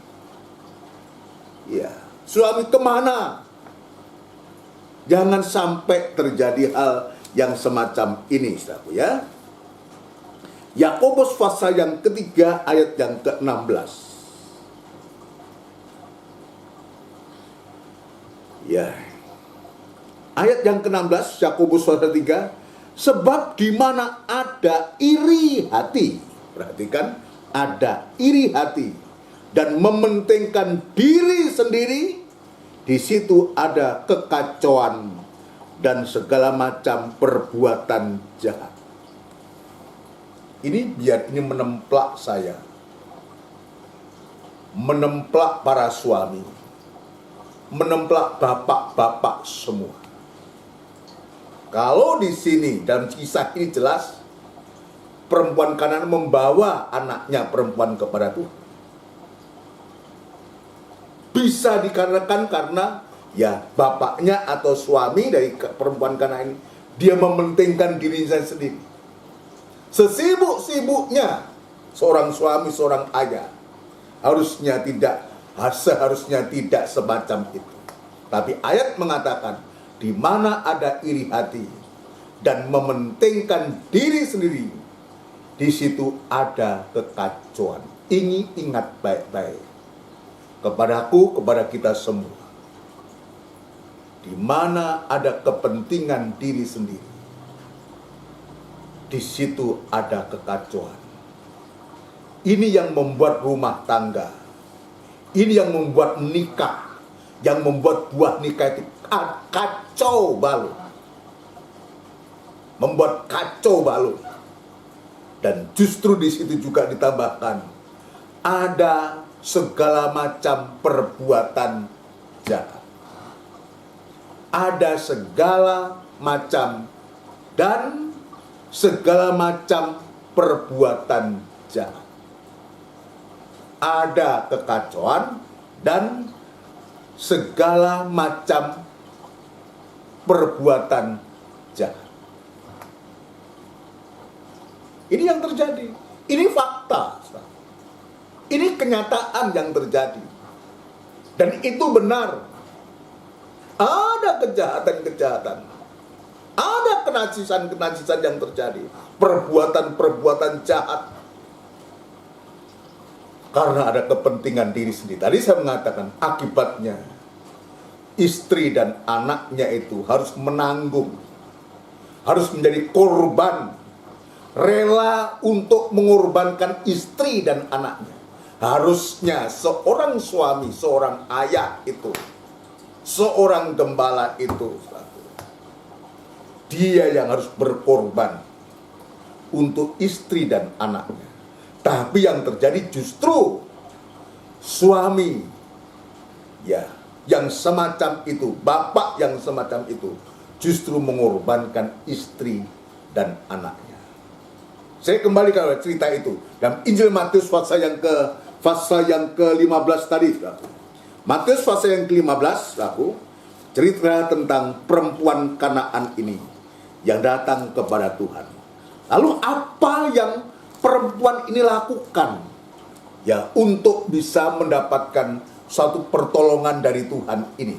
Ya, suami kemana? Jangan sampai terjadi hal yang semacam ini, saudara, ya. Yakobus pasal yang ketiga ayat yang ke-16. Ya. Ayat yang ke-16 Yakobus pasal 3, sebab di mana ada iri hati, perhatikan, ada iri hati dan mementingkan diri sendiri, di situ ada kekacauan dan segala macam perbuatan jahat. Ini biar ini menemplak saya, menemplak para suami, menemplak bapak-bapak semua. Kalau di sini dalam kisah ini jelas perempuan Kanaan membawa anaknya perempuan kepada Tuhan. Bisa dikarenakan karena ya bapaknya atau suami dari perempuan Kanaan ini, dia mementingkan dirinya sendiri. Sesibuk-sibuknya seorang suami, seorang ayah, seharusnya tidak semacam itu. Tapi ayat mengatakan, di mana ada iri hati dan mementingkan diri sendiri, di situ ada kekacauan. Ini ingat baik-baik kepadaku, kepada kita semua. Di mana ada kepentingan diri sendiri, di situ ada kekacauan. Ini yang membuat rumah tangga, ini yang membuat nikah, yang membuat buah nikah itu kacau balau, membuat kacau balau. Dan justru di situ juga ditambahkan ada segala macam perbuatan jahat, ada segala macam dan segala macam perbuatan jahat. Ada kekacauan dan segala macam perbuatan jahat. Ini yang terjadi. Ini fakta. Ini kenyataan yang terjadi. Dan itu benar. Ada kejahatan-kejahatan. Ada kenajisan-kenajisan yang terjadi, perbuatan-perbuatan jahat, karena ada kepentingan diri sendiri. Tadi saya mengatakan akibatnya istri dan anaknya itu harus menanggung, harus menjadi korban, rela untuk mengorbankan istri dan anaknya. Harusnya seorang suami, seorang ayah itu, seorang gembala itu, dia yang harus berkorban untuk istri dan anaknya. Tapi yang terjadi justru suami ya yang semacam itu, bapak yang semacam itu justru mengorbankan istri dan anaknya. Saya kembali ke cerita itu dalam Injil Matius pasal yang ke-15 tadi. Matius pasal yang ke-15 cerita tentang perempuan Kanaan ini yang datang kepada Tuhan. Lalu apa yang perempuan ini lakukan ya untuk bisa mendapatkan suatu pertolongan dari Tuhan ini?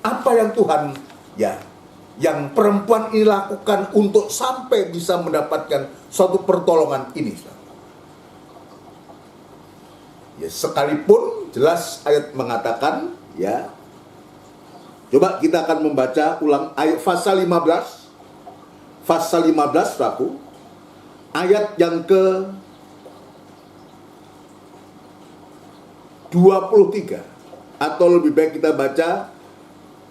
Apa yang Tuhan yang perempuan ini lakukan untuk sampai bisa mendapatkan suatu pertolongan ini? Ya, sekalipun jelas ayat mengatakan ya. Coba kita akan membaca ulang ayat pasal 15. Pasal 15 ayat yang ke 23. Atau lebih baik kita baca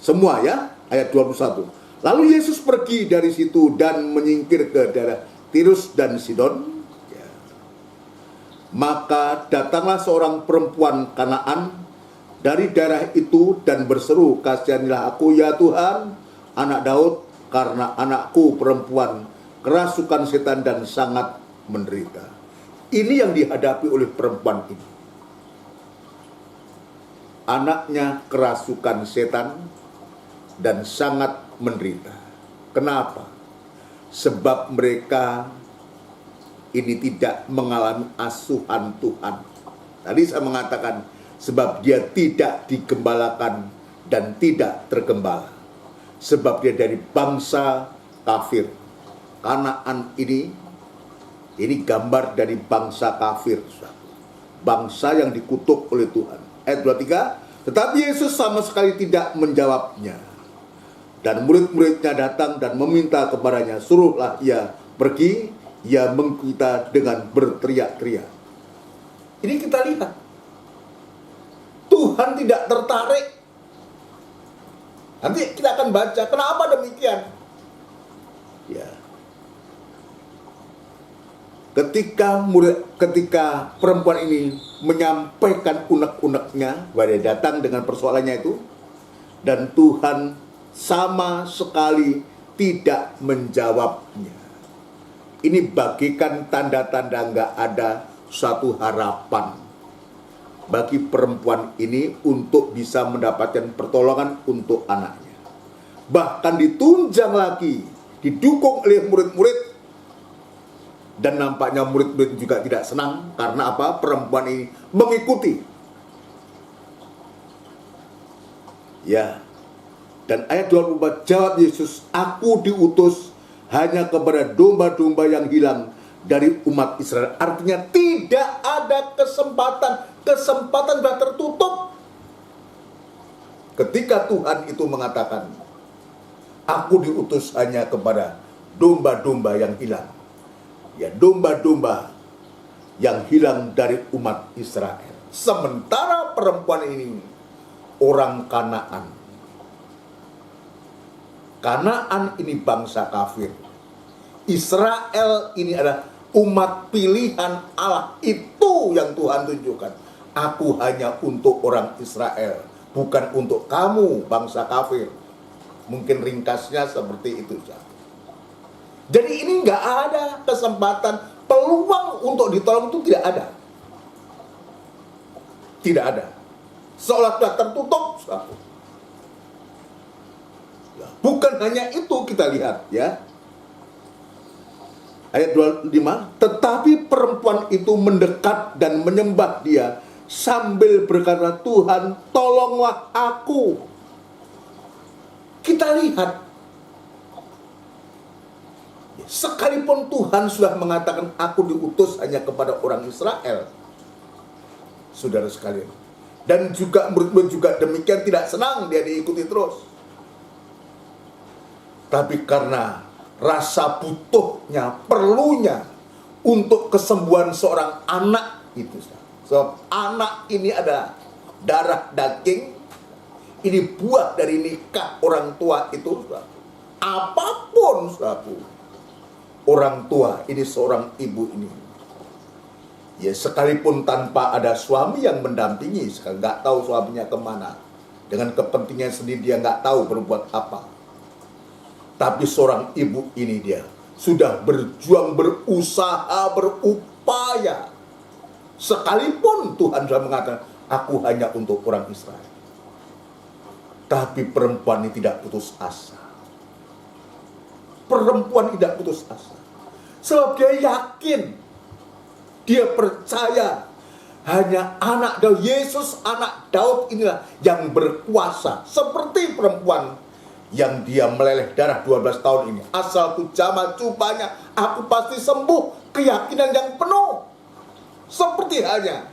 semua ya, ayat 21. Lalu Yesus pergi dari situ dan menyingkir ke daerah Tirus dan Sidon. Maka datanglah seorang perempuan Kanaan dari daerah itu dan berseru, kasihanilah aku ya Tuhan, anak Daud, karena anakku perempuan kerasukan setan dan sangat menderita. Ini yang dihadapi oleh perempuan ini. Anaknya kerasukan setan dan sangat menderita. Kenapa? Sebab mereka ini tidak mengalami asuhan Tuhan. Tadi saya mengatakan sebab dia tidak digembalakan dan tidak tergembala. Sebab dia dari bangsa kafir. Kanaan ini gambar dari bangsa kafir. Bangsa yang dikutuk oleh Tuhan. Ayat 23, tetapi Yesus sama sekali tidak menjawabnya. Dan murid-muridnya datang dan meminta kepadanya, suruhlah ia pergi. Ia mengkita dengan berteriak-teriak. Ini kita lihat. Tuhan tidak tertarik. Nanti kita akan baca kenapa demikian. Ya. Ketika perempuan ini menyampaikan unek-uneknya, dia datang dengan persoalannya itu, dan Tuhan sama sekali tidak menjawabnya. Ini bagikan tanda-tanda nggak ada suatu harapan bagi perempuan ini untuk bisa mendapatkan pertolongan untuk anaknya. Bahkan ditunjang lagi, didukung oleh murid-murid, dan nampaknya murid-murid juga tidak senang karena apa? Perempuan ini mengikuti. Ya. Dan ayat 24, jawab Yesus, aku diutus hanya kepada domba-domba yang hilang dari umat Israel. Artinya tidak ada kesempatan. Kesempatan sudah tertutup. Ketika Tuhan itu mengatakan, aku diutus hanya kepada domba-domba yang hilang. Ya, domba-domba yang hilang dari umat Israel. Sementara perempuan ini orang Kanaan. Kanaan ini bangsa kafir. Israel ini adalah umat pilihan Allah. Itu yang Tuhan tunjukkan. Aku hanya untuk orang Israel, bukan untuk kamu bangsa kafir. Mungkin ringkasnya seperti itu. Jadi ini nggak ada kesempatan, peluang untuk ditolong itu tidak ada. Tidak ada. Seolah sudah tertutup. Bukan hanya itu kita lihat ya. Ayat 25, tetapi perempuan itu mendekat dan menyembah dia sambil berkata, Tuhan tolonglah aku. Kita lihat, sekalipun Tuhan sudah mengatakan aku diutus hanya kepada orang Israel, saudara sekalian, dan juga murid-murid juga demikian tidak senang dia diikuti terus. Tapi karena rasa butuhnya, perlunya untuk kesembuhan seorang anak itu. So, anak ini adalah darah daging, ini buah dari nikah orang tua itu. Apapun orang tua ini, seorang ibu ini, ya sekalipun tanpa ada suami yang mendampingi, nggak tahu suaminya kemana, dengan kepentingan sendiri dia nggak tahu berbuat apa. Tapi seorang ibu ini dia sudah berjuang, berusaha, berupaya. Sekalipun Tuhan sudah mengatakan, aku hanya untuk orang Israel. Tapi perempuan ini tidak putus asa. Perempuan tidak putus asa. Sebab dia yakin, dia percaya, hanya anak Daud, Yesus anak Daud inilah yang berkuasa. Seperti perempuan yang dia meleleh darah 12 tahun ini. Asalku jamah cupanya, aku pasti sembuh. Keyakinan yang penuh. Seperti halnya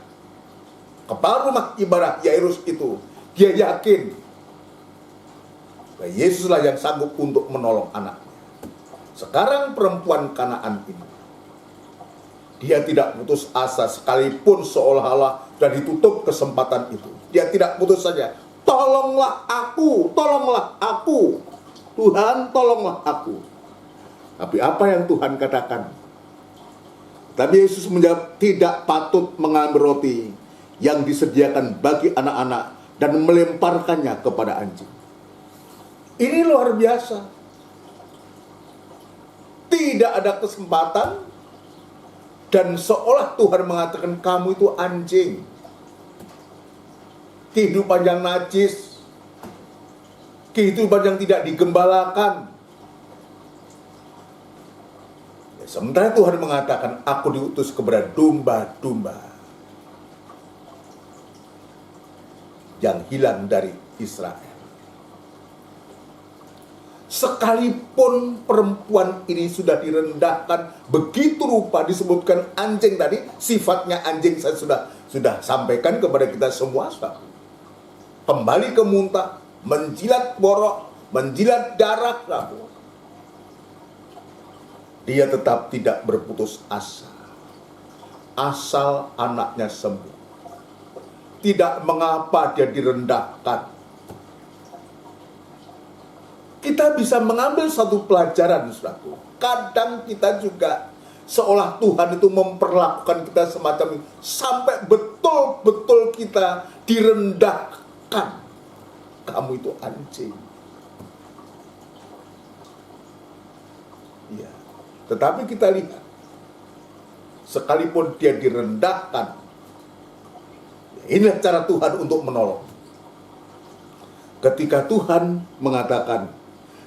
kepala rumah ibadah Yairus itu. Dia yakin bahwa Yesuslah yang sanggup untuk menolong anaknya. Sekarang perempuan Kanaan ini, dia tidak putus asa sekalipun seolah-olah sudah ditutup kesempatan itu. Dia tidak putus saja. Tolonglah aku, tolonglah aku. Tuhan, tolonglah aku. Tapi apa yang Tuhan katakan? Tapi Yesus menjawab, tidak patut mengambil roti yang disediakan bagi anak-anak dan melemparkannya kepada anjing. Ini luar biasa. tidak ada kesempatan, dan seolah Tuhan mengatakan kamu itu anjing, kehidupan yang najis, kehidupan yang tidak digembalakan. Sementara Tuhan mengatakan, aku diutus kepada domba-domba yang hilang dari Israel. Sekalipun perempuan ini sudah direndahkan begitu rupa, disebutkan anjing tadi, sifatnya anjing saya sudah sampaikan kepada kita semua. Kembali ke muntah, menjilat borok, menjilat darah, dia tetap tidak berputus asa. Asal anaknya sembuh. Tidak mengapa dia direndahkan. Kita bisa mengambil satu pelajaran, saudaraku. Kadang kita juga seolah Tuhan itu memperlakukan kita semacam ini, sampai betul-betul kita direndahkan. Kamu itu anjing. Iya. Tetapi kita lihat, sekalipun dia direndahkan, inilah cara Tuhan untuk menolong. Ketika Tuhan mengatakan,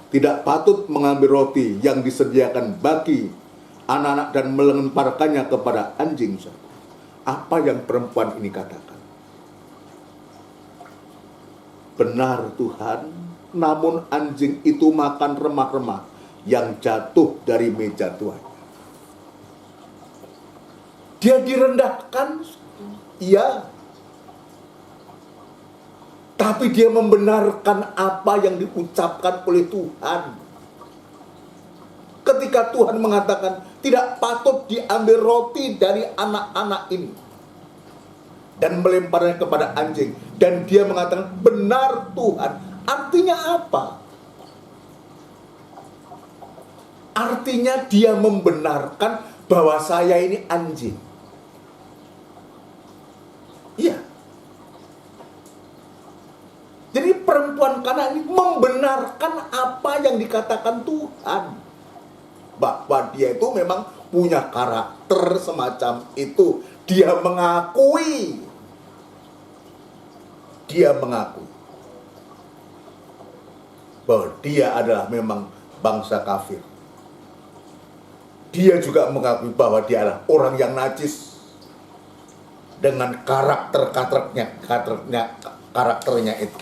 tidak patut mengambil roti yang disediakan bagi anak-anak dan melemparkannya kepada anjing. Apa yang perempuan ini katakan? Benar Tuhan, namun anjing itu makan remah-remah yang jatuh dari meja tuannya. Dia direndahkan, iya. Tapi dia membenarkan apa yang diucapkan oleh Tuhan. Ketika Tuhan mengatakan, tidak patut diambil roti dari anak-anak ini dan melemparnya kepada anjing. Dan dia mengatakan, benar Tuhan. Artinya apa? Artinya dia membenarkan bahwa saya ini anjing. Iya. Jadi perempuan Kana ini membenarkan apa yang dikatakan Tuhan. Bahwa dia itu memang punya karakter semacam itu. Dia mengakui. Dia mengakui bahwa dia adalah memang bangsa kafir. Dia juga mengakui bahwa dia adalah orang yang najis. Dengan karakternya itu.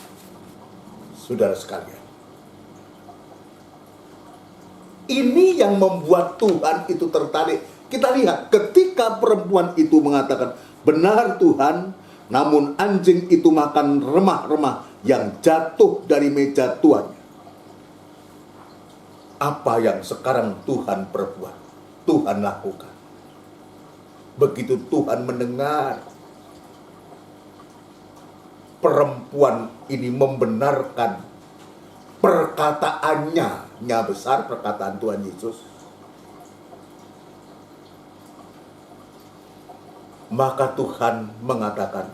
Saudara sekalian, ini yang membuat Tuhan itu tertarik. Kita lihat ketika perempuan itu mengatakan, benar Tuhan, namun anjing itu makan remah-remah yang jatuh dari meja tuannya. Apa yang sekarang Tuhan perbuat, Tuhan lakukan. Begitu Tuhan mendengar perempuan ini membenarkan perkataannya, besar perkataan Tuhan Yesus, maka Tuhan mengatakan,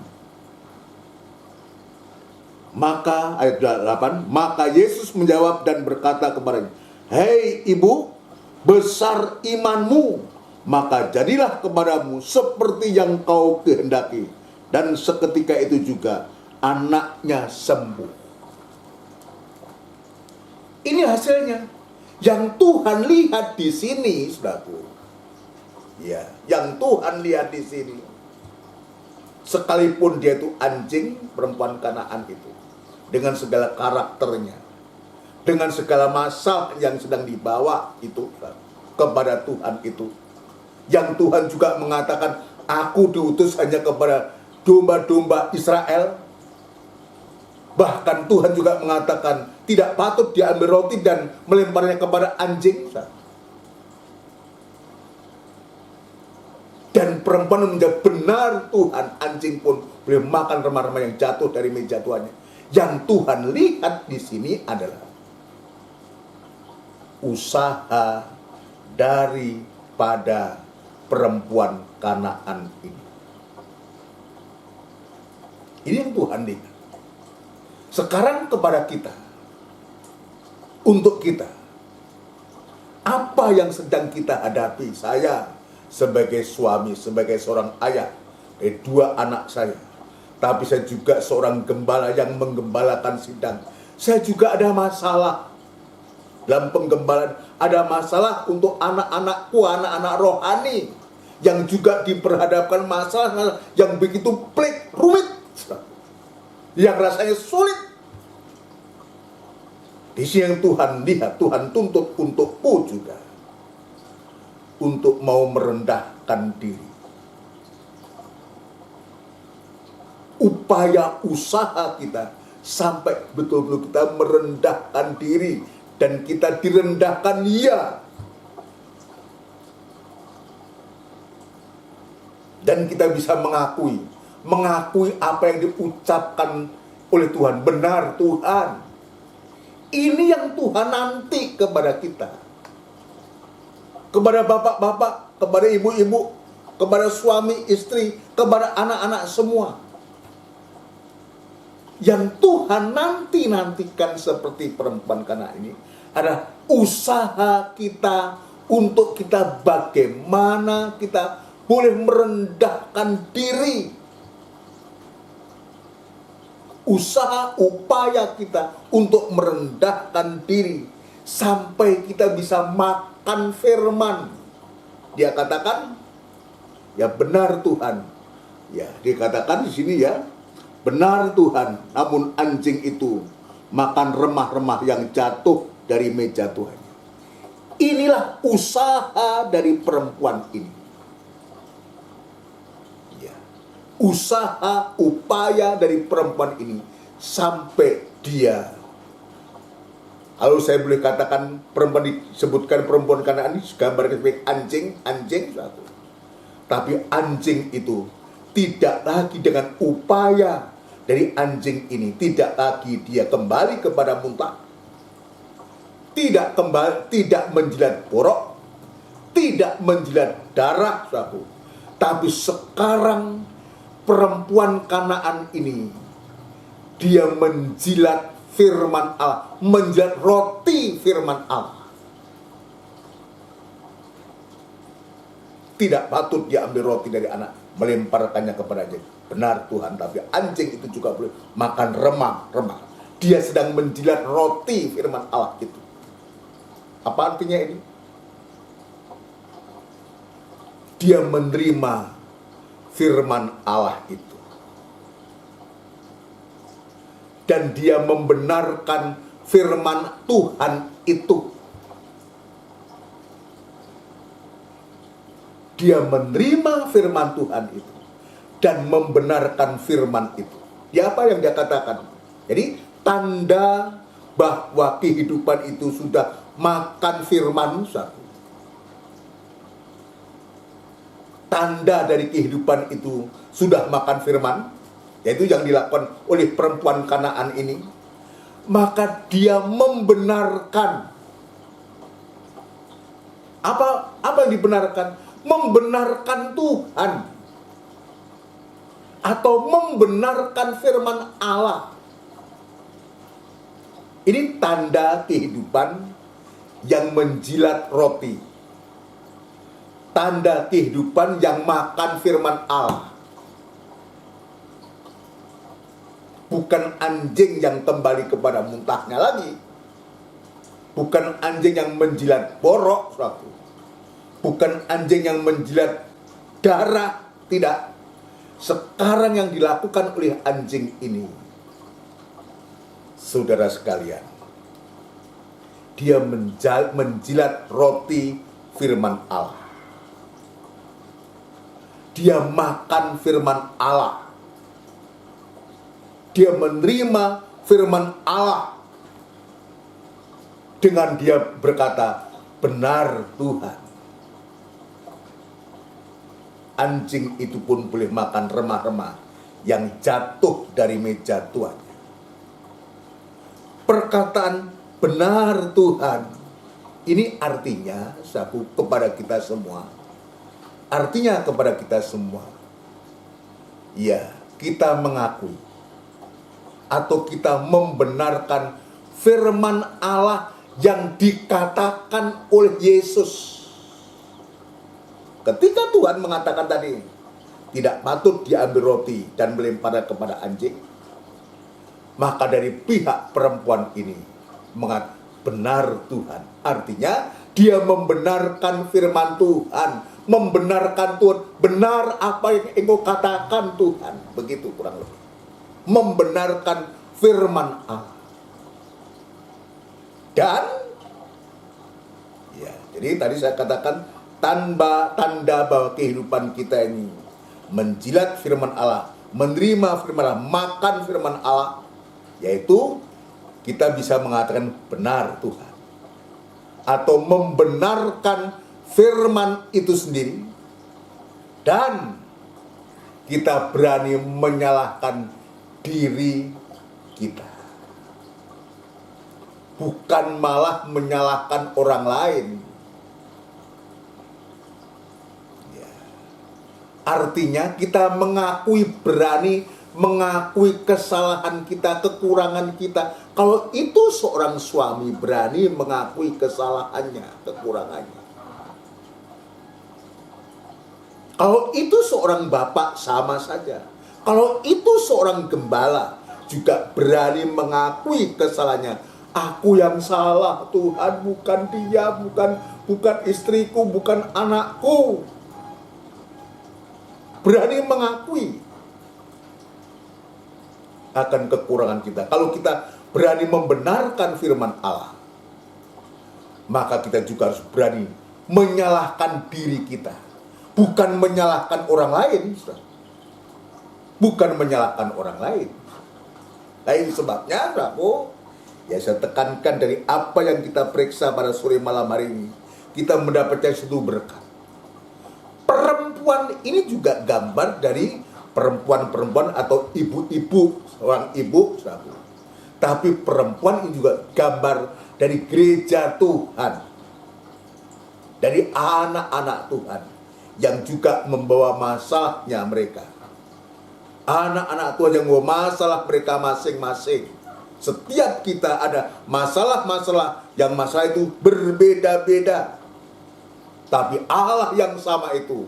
maka ayat 8, maka Yesus menjawab dan berkata kepadanya, hei ibu, besar imanmu, maka jadilah kepadamu seperti yang kau kehendaki. Dan seketika itu juga anaknya sembuh. Ini hasilnya. Yang Tuhan lihat di sini, saudaraku. Ya, yang Tuhan lihat di sini. Sekalipun dia itu anjing, perempuan Kanaan itu, dengan segala karakternya, dengan segala masalah yang sedang dibawa itu kepada Tuhan itu, yang Tuhan juga mengatakan, aku diutus hanya kepada domba-domba Israel. Bahkan Tuhan juga mengatakan tidak patut diambil roti dan melemparnya kepada anjing. Dan perempuan menjawab, benar Tuhan, anjing pun boleh makan remah-remah yang jatuh dari meja tuannya. Yang Tuhan lihat di sini adalah usaha daripada perempuan Kanaan ini. Ini yang Tuhan lihat. Sekarang kepada kita, untuk kita, apa yang sedang kita hadapi. Saya sebagai suami, sebagai seorang ayah dari 2 anak saya, tapi saya juga seorang gembala yang menggembalakan sidang. Saya juga ada masalah dalam penggembalaan, ada masalah untuk anak-anakku, anak-anak rohani yang juga diperhadapkan masalah yang begitu pelik, rumit, yang rasanya sulit. Di sini yang Tuhan lihat, Tuhan tuntut untukku juga untuk mau merendahkan diri. Upaya usaha kita sampai betul-betul kita merendahkan diri dan kita direndahkan dan kita bisa mengakui apa yang diucapkan oleh Tuhan. Benar Tuhan, ini yang Tuhan nanti kepada kita, kepada bapak-bapak, kepada ibu-ibu, kepada suami, istri, kepada anak-anak semua. Yang Tuhan nantikan seperti perempuan Kana ini adalah usaha kita untuk kita bagaimana kita boleh merendahkan diri. Usaha upaya kita untuk merendahkan diri sampai kita bisa makan firman. Dia katakan, ya benar Tuhan. Ya, dikatakan di sini ya, benar Tuhan, namun anjing itu makan remah-remah yang jatuh dari meja Tuhan. Inilah usaha dari perempuan ini. Ya, usaha, upaya dari perempuan ini sampai dia. Kalau saya boleh katakan perempuan disebutkan perempuan Kanaan ini gambarkan sebagai anjing satu. Tapi anjing itu tidak lagi dengan upaya dari anjing ini, tidak lagi dia kembali kepada muntah, tidak menjilat borok, tidak menjilat darah, saudaraku. Tapi sekarang perempuan Kanaan ini dia menjilat firman Allah, menjilat roti firman Allah. Tidak patut dia ambil roti dari anak, melemparkannya kepada anjing. Benar Tuhan, tapi anjing itu juga boleh makan remah-remah. Dia sedang menjilat roti firman Allah itu. Apa artinya ini? Dia menerima firman Allah itu. Dan dia membenarkan firman Tuhan itu. Dia menerima firman Tuhan itu dan membenarkan firman itu. Dia apa yang dia katakan? Jadi tanda bahwa kehidupan itu sudah makan firman satu. Tanda dari kehidupan itu sudah makan firman, yaitu yang dilakukan oleh perempuan Kanaan ini. Maka dia membenarkan. Apa yang dibenarkan? Membenarkan Tuhan. Atau membenarkan firman Allah. Ini tanda kehidupan yang menjilat roti. Tanda kehidupan yang makan firman Allah. Bukan anjing yang kembali kepada muntahnya lagi. Bukan anjing yang menjilat borok, saudaraku. Bukan anjing yang menjilat darah, tidak. Sekarang yang dilakukan oleh anjing ini, saudara sekalian, dia menjilat roti firman Allah. Dia makan firman Allah. Dia menerima firman Allah. Dengan dia berkata, benar Tuhan. Anjing itu pun boleh makan remah-remah yang jatuh dari meja tuannya. Perkataan benar Tuhan, ini artinya saku kepada kita semua. Artinya kepada kita semua, ya, kita mengakui atau kita membenarkan firman Allah yang dikatakan oleh Yesus. Ketika Tuhan mengatakan tadi, tidak patut diambil roti dan melemparnya kepada anjing, maka dari pihak perempuan ini mengatakan, benar Tuhan. Artinya dia membenarkan firman Tuhan, membenarkan Tuhan, benar apa yang engkau katakan Tuhan. Begitu kurang lebih. Membenarkan firman Allah. Dan ya, jadi tadi saya katakan tanda bahwa kehidupan kita ini menjilat firman Allah, menerima firman Allah, makan firman Allah, yaitu kita bisa mengatakan benar Tuhan, atau membenarkan firman itu sendiri, dan kita berani menyalahkan diri kita, bukan malah menyalahkan orang lain. Ya. Artinya kita berani mengakui kesalahan kita, kekurangan kita. Kalau itu seorang suami berani mengakui kesalahannya, kekurangannya. Kalau itu seorang bapak sama saja. Kalau itu seorang gembala juga berani mengakui kesalahannya. Aku yang salah Tuhan, bukan dia, bukan istriku, bukan anakku. Berani mengakui akan kekurangan kita. Kalau kita berani membenarkan firman Allah, maka kita juga harus berani menyalahkan diri kita. Bukan menyalahkan orang lain. Bukan menyalahkan orang lain. Nah, ini sebabnya, ya saya tekankan dari apa yang kita periksa pada sore malam hari ini, kita mendapatkan satu berkat. Perempuan ini juga gambar dari perempuan-perempuan atau ibu-ibu, seorang ibu, tapi perempuan ini juga gambar dari gereja Tuhan, dari anak-anak Tuhan yang juga membawa masalahnya mereka. Anak-anak Tuhan yang membawa masalah mereka masing-masing. Setiap kita ada masalah-masalah yang masalah itu berbeda-beda. Tapi Allah yang sama itu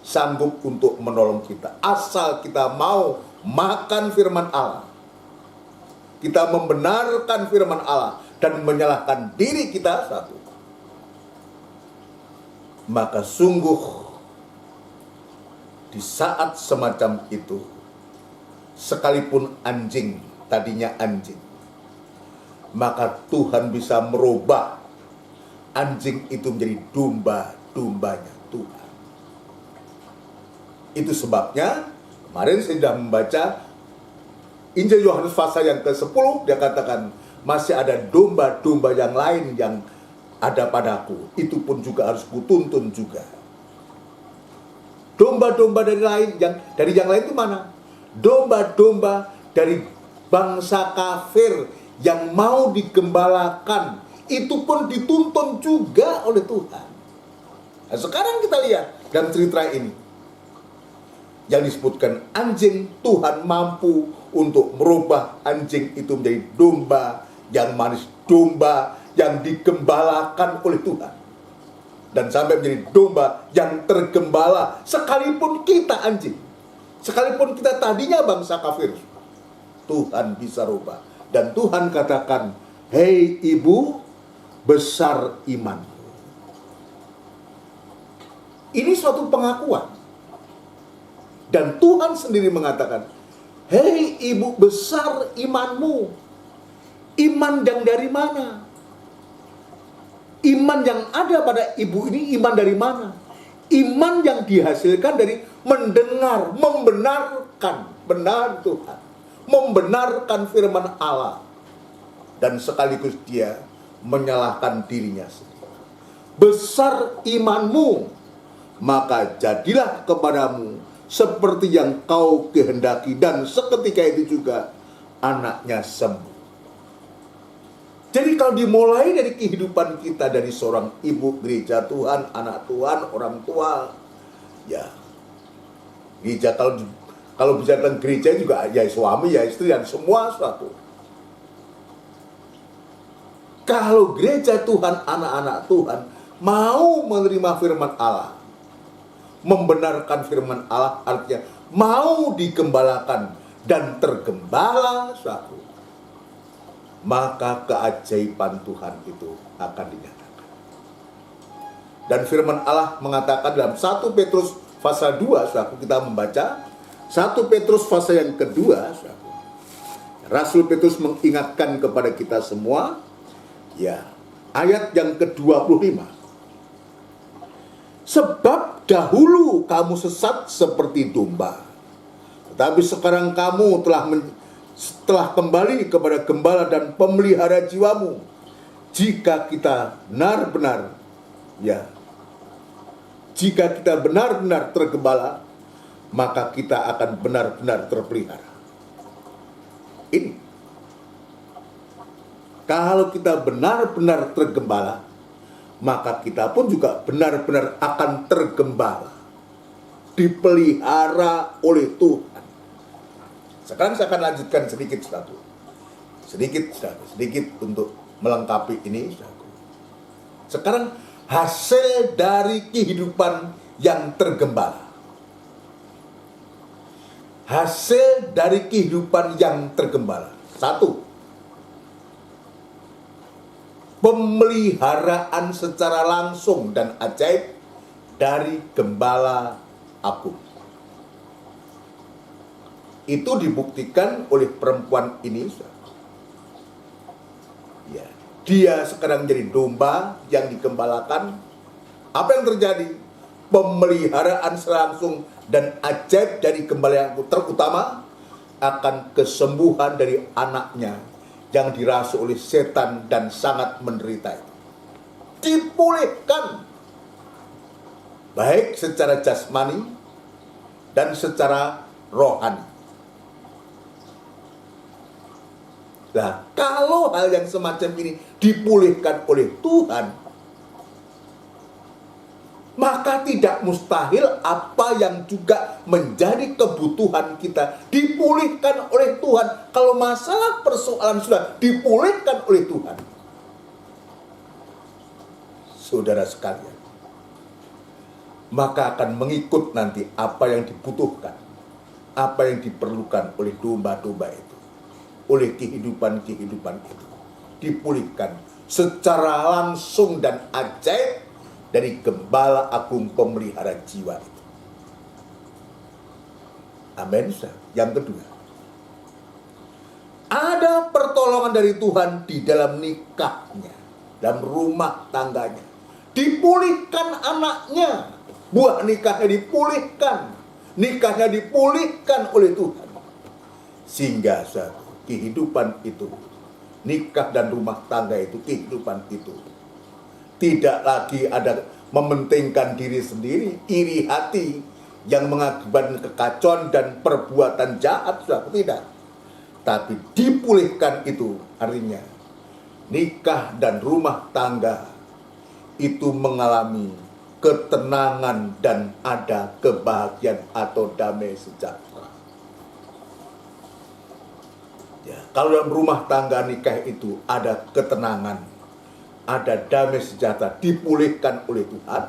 sanggup untuk menolong kita. Asal kita mau makan firman Allah. Kita membenarkan firman Allah dan menyalahkan diri kita satu. Maka sungguh di saat semacam itu, sekalipun anjing, tadinya anjing, maka Tuhan bisa merubah anjing itu menjadi domba-dombanya Tuhan. Itu sebabnya kemarin saya sudah membaca Injil Yohanes pasal yang ke-10, dia katakan masih ada domba-domba yang lain yang ada padaku, itu pun juga harus kutuntun juga. Domba-domba dari yang lain itu mana? Domba-domba dari bangsa kafir yang mau digembalakan, itu pun dituntun juga oleh Tuhan. Nah, sekarang kita lihat dalam cerita ini yang disebutkan anjing, Tuhan mampu untuk merubah anjing itu menjadi domba yang manis, domba yang digembalakan oleh Tuhan, dan sampai menjadi domba yang tergembala. Sekalipun kita anjing, sekalipun kita tadinya bangsa kafir, Tuhan bisa rubah. Dan Tuhan katakan, hei ibu, besar iman. Ini suatu pengakuan. Dan Tuhan sendiri mengatakan, hei ibu, besar imanmu. Iman yang dari mana? Iman yang ada pada ibu ini iman dari mana? Iman yang dihasilkan dari mendengar, membenarkan, benar Tuhan, membenarkan firman Allah, dan sekaligus dia menyalahkan dirinya sendiri. Besar imanmu, maka jadilah kepadamu seperti yang kau kehendaki, dan seketika itu juga anaknya sembuh. Jadi kalau dimulai dari kehidupan kita, dari seorang ibu gereja Tuhan, anak Tuhan, orang tua, ya gereja, kalau bicara tentang gereja juga ya suami, ya istri, dan semua suatu. Kalau gereja Tuhan, anak-anak Tuhan mau menerima firman Allah, membenarkan firman Allah, artinya mau digembalakan dan tergembala, saudara, maka keajaiban Tuhan itu akan dinyatakan. Dan firman Allah mengatakan dalam 1 Petrus pasal 2, saudara, kita membaca 1 Petrus pasal yang kedua, saudara, Rasul Petrus mengingatkan kepada kita semua, ya, ayat yang ke-25. Sebab dahulu kamu sesat seperti domba, tetapi sekarang kamu telah kembali kepada gembala dan pemelihara jiwamu. Jika kita benar-benar, ya, jika kita benar-benar tergembala, maka kita akan benar-benar terpelihara. Ini, kalau kita benar-benar tergembala, maka kita pun juga benar-benar akan tergembala, dipelihara oleh Tuhan. Sekarang saya akan lanjutkan sedikit untuk melengkapi ini. Sekarang hasil dari kehidupan yang tergembala. Hasil dari kehidupan yang tergembala. 1. Pemeliharaan secara langsung dan ajaib dari gembala agung. Itu dibuktikan oleh perempuan ini. Ya, dia sekarang jadi domba yang digembalakan. Apa yang terjadi? Pemeliharaan secara langsung dan ajaib dari gembala yang terutama akan kesembuhan dari anaknya yang dirasuki oleh setan dan sangat menderita itu. Dipulihkan baik secara jasmani dan secara rohani. Nah, kalau hal yang semacam ini dipulihkan oleh Tuhan, maka tidak mustahil apa yang juga menjadi kebutuhan kita dipulihkan oleh Tuhan. Kalau masalah persoalan sudah dipulihkan oleh Tuhan, saudara sekalian, maka akan mengikut nanti apa yang dibutuhkan, apa yang diperlukan oleh domba-domba itu, oleh kehidupan-kehidupan itu, dipulihkan secara langsung dan ajaib dari gembala agung pemelihara jiwa itu. Amin. Yang kedua, ada pertolongan dari Tuhan di dalam nikahnya, dalam rumah tangganya. Dipulihkan anaknya, buah nikahnya dipulihkan, nikahnya dipulihkan oleh Tuhan. Sehingga kehidupan itu, nikah dan rumah tangga itu, kehidupan itu tidak lagi ada mementingkan diri sendiri, iri hati yang mengakibatkan kekacauan dan perbuatan jahat, tidak. Tapi dipulihkan itu artinya nikah dan rumah tangga itu mengalami ketenangan dan ada kebahagiaan atau damai sejahtera. Ya, kalau dalam rumah tangga nikah itu ada ketenangan, ada damai sejahtera, dipulihkan oleh Tuhan,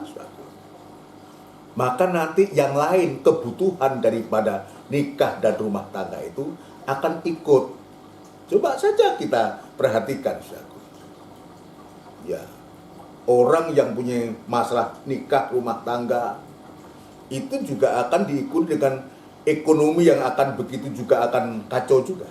maka nanti yang lain, kebutuhan daripada nikah dan rumah tangga itu akan ikut. Coba saja kita perhatikan, ya, orang yang punya masalah nikah rumah tangga itu juga akan diikuti dengan ekonomi yang akan begitu juga akan kacau juga.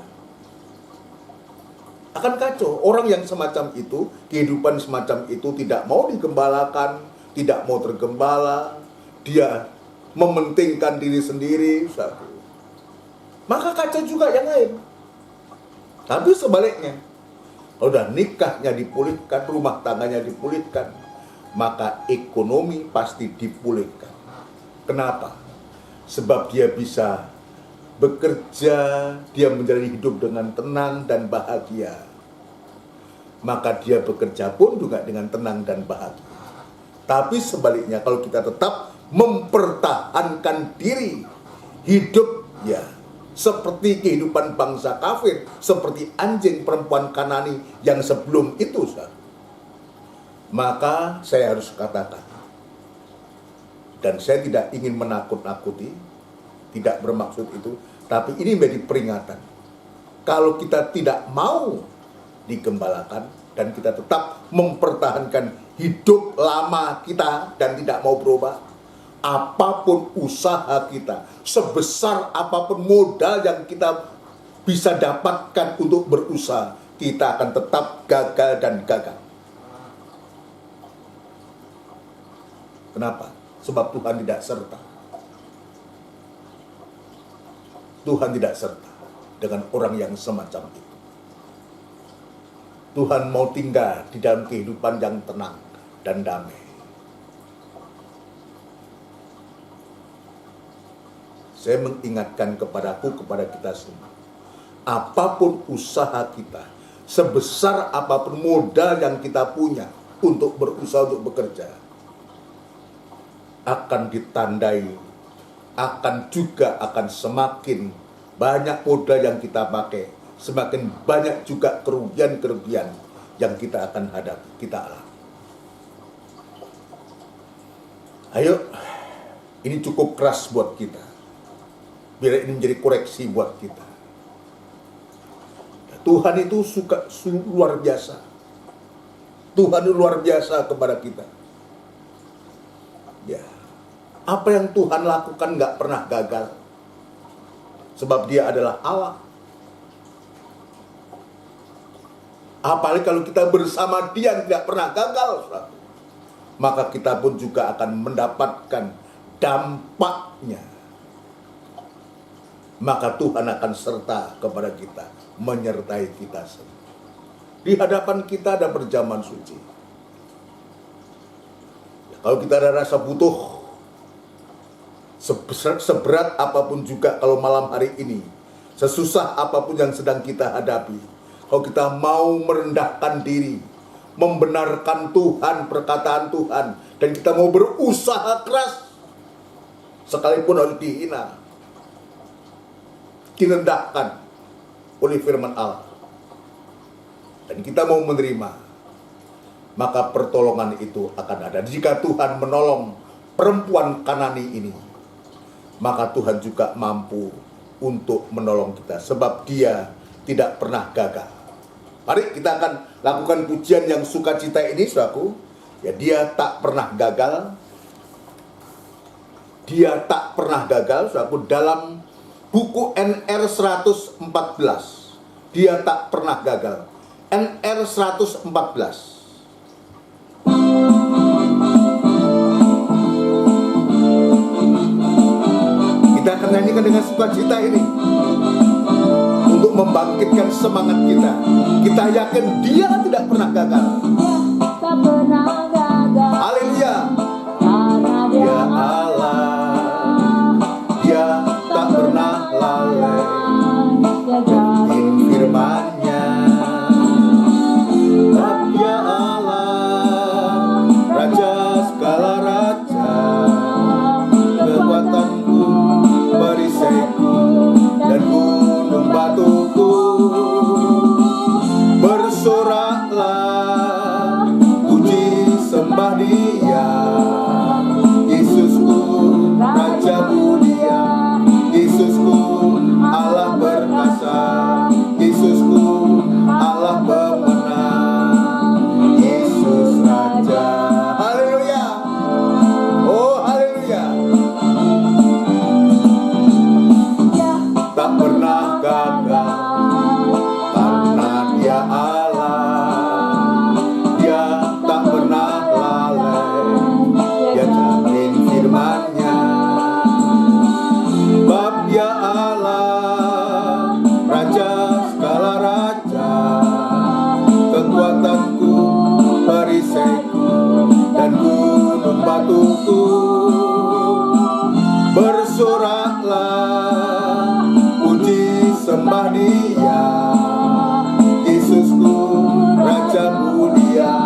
Akan kacau. Orang yang semacam itu, kehidupan semacam itu tidak mau digembalakan, tidak mau tergembala, dia mementingkan diri sendiri, maka kacau juga yang lain. Tapi sebaliknya, kalau udah nikahnya dipulihkan, rumah tangganya dipulihkan, maka ekonomi pasti dipulihkan. Kenapa? Sebab dia bisa bekerja, dia menjalani hidup dengan tenang dan bahagia. Maka dia bekerja pun juga dengan tenang dan bahagia. Tapi sebaliknya, kalau kita tetap mempertahankan diri, hidup ya seperti kehidupan bangsa kafir, seperti anjing perempuan Kanani yang sebelum itu, saudara. Maka saya harus katakan, dan saya tidak ingin menakut-nakuti, tidak bermaksud itu, tapi ini menjadi peringatan. Kalau kita tidak mau digembalakan dan kita tetap mempertahankan hidup lama kita dan tidak mau berubah, apapun usaha kita, sebesar apapun modal yang kita bisa dapatkan untuk berusaha, kita akan tetap gagal dan gagal. Kenapa? Sebab Tuhan tidak serta. Tuhan tidak serta dengan orang yang semacam itu. Tuhan mau tinggal di dalam kehidupan yang tenang dan damai. Saya mengingatkan kepada kita semua. Apapun usaha kita, sebesar apapun modal yang kita punya untuk berusaha untuk bekerja, akan ditandai, akan semakin banyak modal yang kita pakai, semakin banyak juga kerugian-kerugian yang kita akan hadapi, kita alami. Ayo, ini cukup keras buat kita. Biar ini menjadi koreksi buat kita. Tuhan itu luar biasa. Tuhan itu luar biasa kepada kita. Ya, apa yang Tuhan lakukan nggak pernah gagal. Sebab Dia adalah Allah. Apalagi kalau kita bersama Dia tidak pernah gagal, maka kita pun juga akan mendapatkan dampaknya. Maka Tuhan akan serta kepada kita, menyertai kita semua. Di hadapan kita ada perjamuan suci. Kalau kita ada rasa butuh, seberat apapun juga kalau malam hari ini, sesusah apapun yang sedang kita hadapi, kalau kita mau merendahkan diri, membenarkan Tuhan, perkataan Tuhan, dan kita mau berusaha keras, sekalipun harus dihina, direndahkan oleh firman Allah, dan kita mau menerima, maka pertolongan itu akan ada. Jika Tuhan menolong perempuan Kanani ini, maka Tuhan juga mampu untuk menolong kita, sebab Dia tidak pernah gagal. Mari kita akan lakukan pujian yang sukacita ini, saudaraku. Ya, Dia tak pernah gagal. Dia tak pernah gagal, saudaraku. Dalam buku NR 114, Dia tak pernah gagal. NR 114. Kita akan nyanyikan dengan sukacita ini untuk membangkitkan semangat kita. Kita yakin Dia tidak pernah gagal. Tak pernah gagal. Haleluya. Karena Dia Ya Allah, Dia tak pernah lalai. Dia jamin Firman-Nya, Dia Allah, Raja segala raja, kekuatanku, perisaiku, dan gunung batuku. Bersoraklah, puji sembah Dia, Yesusku, Raja mulia, Yesusku, Allah perkasa, Yesusku, Allah pemenang, Yesus Raja. Haleluya. Oh, haleluya. Tak pernah gagal, karena Dia Allah. Dia tak pernah lalai, Dia jamin firman-Nya. Bab Dia Allah, Raja segala raja, kekuatanku, perisaiku, dan gunung batuku. Bersoraklah, puji sembah Dia, Yesusku, Raja mulia,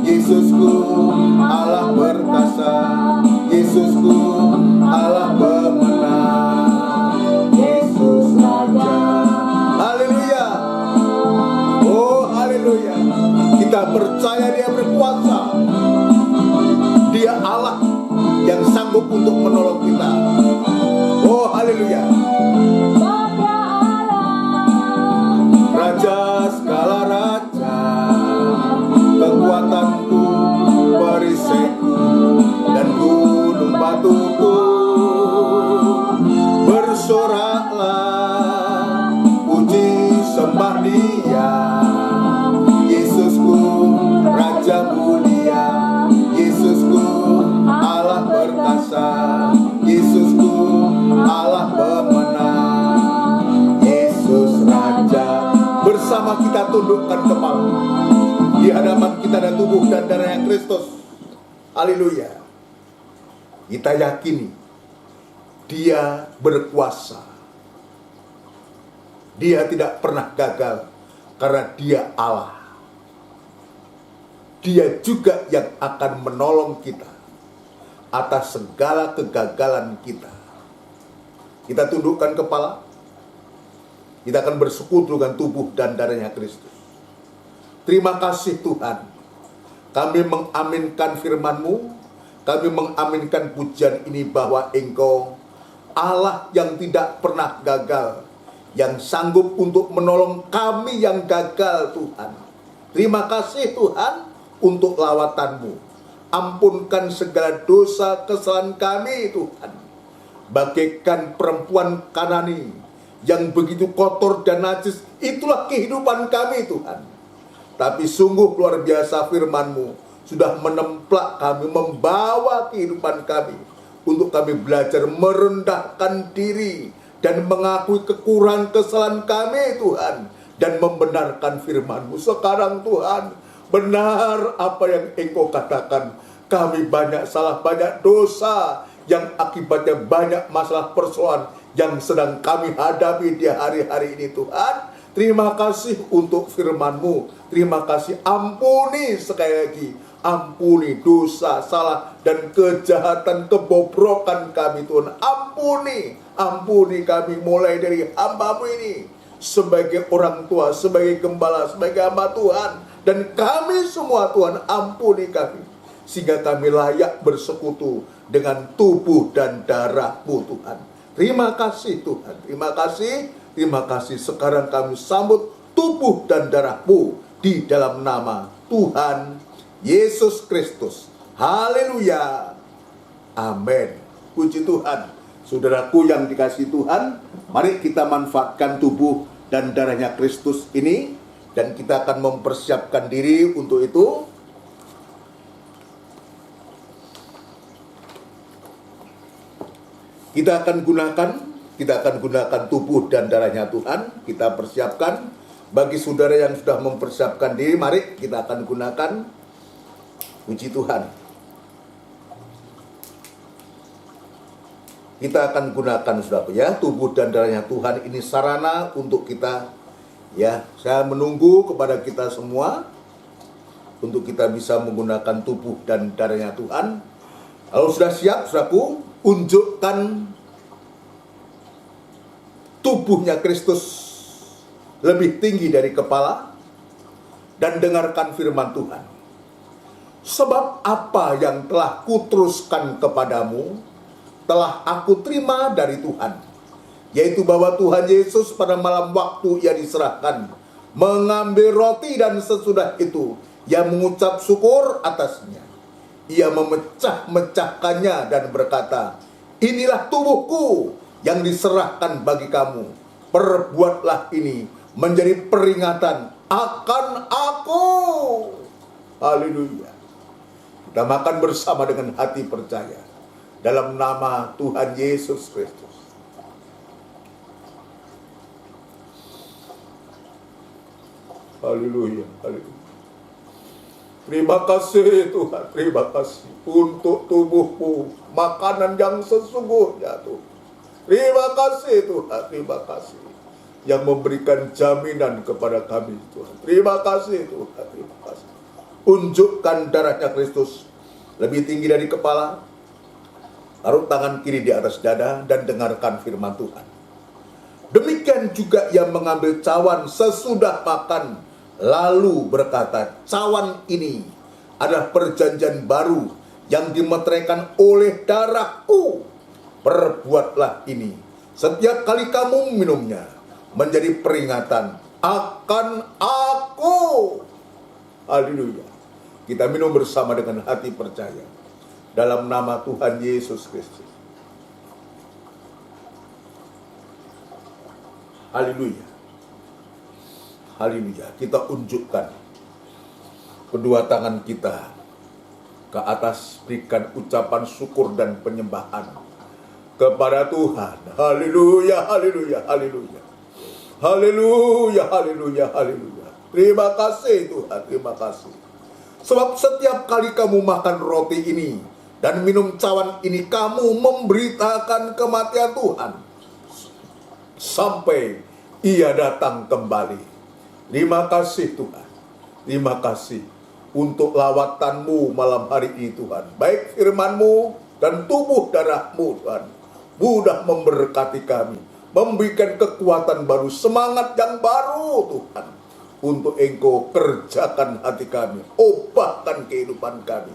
Yesusku, Allah perkasa, Yesusku, Allah pemenang, Yesus Kita percaya Dia berkuasa. Dia Allah yang sanggup untuk menolong kita. Oh, haleluya. Pada Allah Raja segala raja, kekuatanku, perisaiku, dan gunung batuku. Bersoraklah, puji sembah Dia. Yesusku, Raja mulia. Yesusku, Allah perkasa. Yesusku, Allah pemenang. Yesus Raja. Bersama kita tundukkan kepala di hadapan kita dan tubuh dan darahnya Kristus. Haleluya. Kita yakini Dia berkuasa. Dia tidak pernah gagal karena Dia Allah. Dia juga yang akan menolong kita atas segala kegagalan kita. Kita tundukkan kepala. Kita akan bersekutu dengan tubuh dan darahnya Kristus. Terima kasih Tuhan. Kami mengaminkan firman-Mu. Kami mengaminkan pujian ini bahwa Engkau Allah yang tidak pernah gagal, yang sanggup untuk menolong kami yang gagal Tuhan. Terima kasih Tuhan untuk lawatan-Mu. Ampunkan segala dosa kesalahan kami Tuhan. Bagaikan perempuan Kanani yang begitu kotor dan najis, itulah kehidupan kami Tuhan. Tapi sungguh luar biasa firman-Mu sudah menemplak kami, membawa kehidupan kami untuk kami belajar merendahkan diri dan mengakui kekurangan kesalahan kami Tuhan, dan membenarkan firman-Mu. Sekarang Tuhan, benar apa yang Engkau katakan, kami banyak salah, banyak dosa yang akibatnya banyak masalah persoalan yang sedang kami hadapi di hari-hari ini Tuhan. Terima kasih untuk firman-Mu. Terima kasih, ampuni sekali lagi. Ampuni dosa, salah, dan kejahatan, kebobrokan kami Tuhan. Ampuni kami mulai dari hamba-Mu ini. Sebagai orang tua, sebagai gembala, sebagai hamba Tuhan. Dan kami semua Tuhan, ampuni kami. Sehingga kami layak bersekutu dengan tubuh dan darah-Mu Tuhan. Terima kasih Tuhan, terima kasih. Sekarang kami sambut tubuh dan darah-Mu di dalam nama Tuhan Yesus Kristus. Haleluya. Amin. Puji Tuhan. Saudaraku yang dikasihi Tuhan, mari kita manfaatkan tubuh dan darahnya Kristus ini, dan kita akan mempersiapkan diri untuk itu. Kita akan gunakan tubuh dan darahnya Tuhan. Kita persiapkan. Bagi saudara yang sudah mempersiapkan diri, mari kita akan gunakan. Puji Tuhan. Kita akan gunakan saudara ya, tubuh dan darahnya Tuhan ini sarana untuk kita ya. Saya menunggu kepada kita semua untuk kita bisa menggunakan tubuh dan darahnya Tuhan. Kalau sudah siap, saudaraku, unjukkan tubuhnya Kristus lebih tinggi dari kepala dan dengarkan firman Tuhan. Sebab apa yang telah kuteruskan kepadamu telah aku terima dari Tuhan, yaitu bahwa Tuhan Yesus pada malam waktu Ia diserahkan mengambil roti, dan sesudah itu Ia mengucap syukur atasnya. Ia memecah-mecahkannya dan berkata, inilah tubuhku yang diserahkan bagi kamu. Perbuatlah ini menjadi peringatan akan aku. Haleluya. Kita makan bersama dengan hati percaya dalam nama Tuhan Yesus Kristus. Haleluya. Haleluya. Terima kasih Tuhan, terima kasih untuk tubuhmu, makanan yang sesungguhnya Tuhan. Terima kasih Tuhan, terima kasih yang memberikan jaminan kepada kami Tuhan. Terima kasih Tuhan, terima kasih. Unjukkan darahnya Kristus lebih tinggi dari kepala. Taruh tangan kiri di atas dada dan dengarkan firman Tuhan. Demikian juga Ia mengambil cawan sesudah makan lalu berkata, cawan ini adalah perjanjian baru yang dimeteraikan oleh darahku. Perbuatlah ini setiap kali kamu minumnya, menjadi peringatan akan aku. Haleluya. Kita minum bersama dengan hati percaya dalam nama Tuhan Yesus Kristus. Haleluya. Haleluya. Kita unjukkan kedua tangan kita ke atas, berikan ucapan syukur dan penyembahan kepada Tuhan. Haleluya, haleluya, haleluya. Haleluya, haleluya, haleluya. Terima kasih Tuhan, terima kasih. Sebab setiap kali kamu makan roti ini dan minum cawan ini, kamu memberitakan kematian Tuhan sampai Ia datang kembali. Terima kasih Tuhan. Terima kasih untuk lawatanmu malam hari ini Tuhan. Baik firman-Mu dan tubuh darah-Mu Tuhan, mudah memberkati kami, memberikan kekuatan baru, semangat yang baru Tuhan, untuk Engkau kerjakan hati kami, ubahkan kehidupan kami,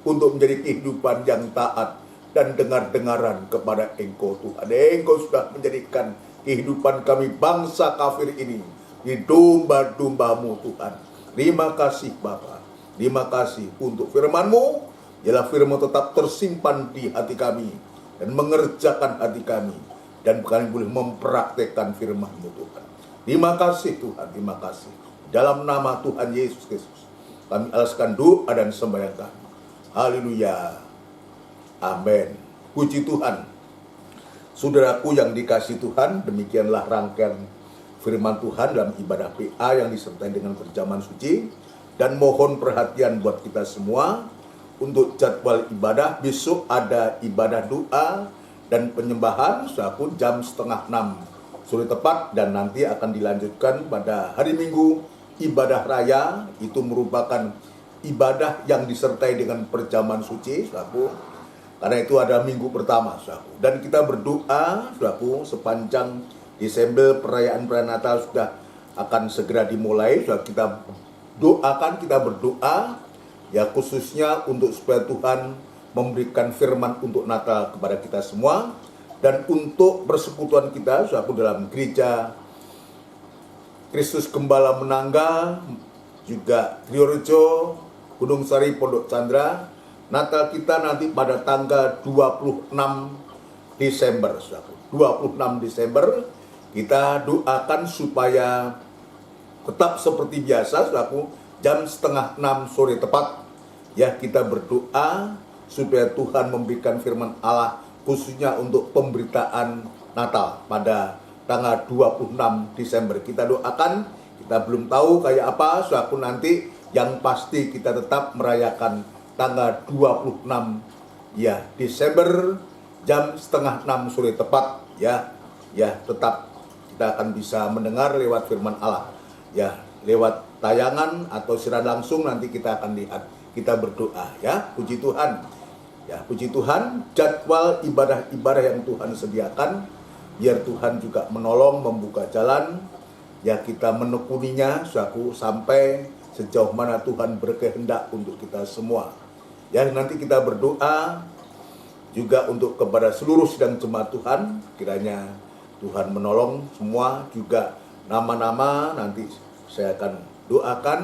untuk menjadi kehidupan yang taat dan dengar-dengaran kepada Engkau Tuhan. Engkau sudah menjadikan kehidupan kami bangsa kafir ini di domba-domba-Mu Tuhan. Terima kasih Bapa. Terima kasih untuk firman-Mu. Ialah firman tetap tersimpan di hati kami dan mengerjakan hati kami, dan kami boleh mempraktekkan firman-Mu Tuhan. Terima kasih Tuhan, terima kasih. Dalam nama Tuhan Yesus Kristus kami alaskan doa dan sembahyang kami. Haleluya. Amin. Puji Tuhan. Saudaraku yang dikasihi Tuhan, demikianlah rangkaian firman Tuhan dalam ibadah PA yang disertai dengan perjamuan suci. Dan mohon perhatian buat kita semua untuk jadwal ibadah. Besok ada ibadah doa dan penyembahan saku jam 5:30 sore tepat, dan nanti akan dilanjutkan pada hari Minggu ibadah raya. Itu merupakan ibadah yang disertai dengan perjamuan suci saku, karena itu ada minggu pertama saku. Dan kita berdoa saku sepanjang Desember, perayaan Natal sudah akan segera dimulai. Sudah kita doakan, kita berdoa ya khususnya untuk supaya Tuhan memberikan firman untuk Natal kepada kita semua, dan untuk persekutuan kita suatu dalam gereja Kristus Gembala Menangga, juga Triorejo, Gunung Sari, Pondok Chandra. Natal kita nanti pada tanggal 26 Desember. 26 Desember kita doakan supaya tetap seperti biasa, jam 5:30 sore tepat. Ya, kita berdoa supaya Tuhan memberikan firman Allah khususnya untuk pemberitaan Natal pada tanggal 26 Desember. Kita doakan, kita belum tahu kayak apa, nanti yang pasti kita tetap merayakan tanggal 26 ya Desember jam 5:30 sore tepat ya. Ya, tetap kita akan bisa mendengar lewat firman Allah. Ya, lewat tayangan atau siaran langsung nanti kita akan lihat. Kita berdoa ya, puji Tuhan. Ya, puji Tuhan, jadwal ibadah-ibadah yang Tuhan sediakan, biar Tuhan juga menolong, membuka jalan. Ya, kita menekuninya sampai sejauh mana Tuhan berkehendak untuk kita semua. Ya, nanti kita berdoa juga untuk kepada seluruh sidang jemaat Tuhan, kiranya Tuhan menolong semua. Juga nama-nama nanti saya akan doakan.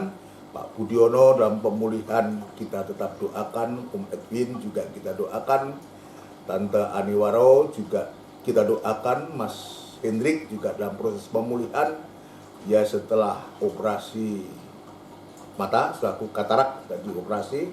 Pak Budiono dalam pemulihan kita tetap doakan, Om Edwin juga kita doakan, Tante Aniwaro juga kita doakan, Mas Hendrik juga dalam proses pemulihan ya setelah operasi mata selaku katarak dan dioperasi.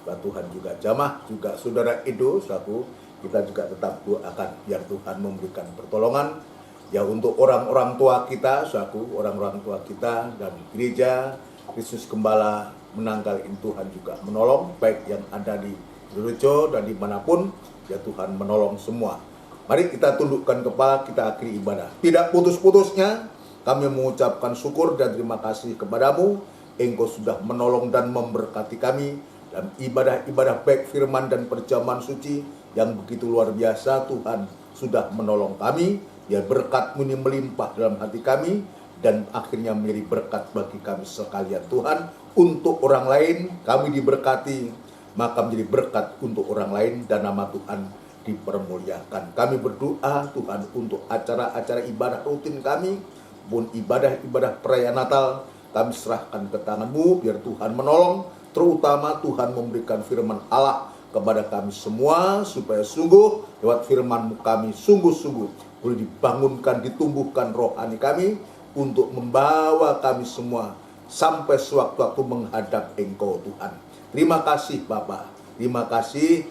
Tuhan juga jamah, juga saudara Edo selaku kita juga tetap doakan biar Tuhan memberikan pertolongan ya untuk orang-orang tua kita selaku orang-orang tua kita dan gereja Kristus Gembala Menanggal ini. Tuhan juga menolong baik yang ada di Rejo dan dimanapun ya, Tuhan menolong semua. Mari kita tundukkan kepala, kita akhiri ibadah. Tidak putus-putusnya kami mengucapkan syukur dan terima kasih kepadamu. Engkau sudah menolong dan memberkati kami dalam ibadah-ibadah baik firman dan perjamuan suci yang begitu luar biasa. Tuhan sudah menolong kami, biar berkat-Mu ini melimpah dalam hati kami, dan akhirnya menjadi berkat bagi kami sekalian. Tuhan, untuk orang lain kami diberkati, maka menjadi berkat untuk orang lain dan nama Tuhan dipermuliakan. Kami berdoa Tuhan untuk acara-acara ibadah rutin kami, pun ibadah-ibadah perayaan Natal, kami serahkan ke tangan-Mu, biar Tuhan menolong, terutama Tuhan memberikan firman Allah kepada kami semua, supaya sungguh lewat firman-Mu kami sungguh-sungguh boleh dibangunkan, ditumbuhkan rohani kami, untuk membawa kami semua sampai sewaktu-waktu menghadap Engkau Tuhan. Terima kasih Bapa, terima kasih.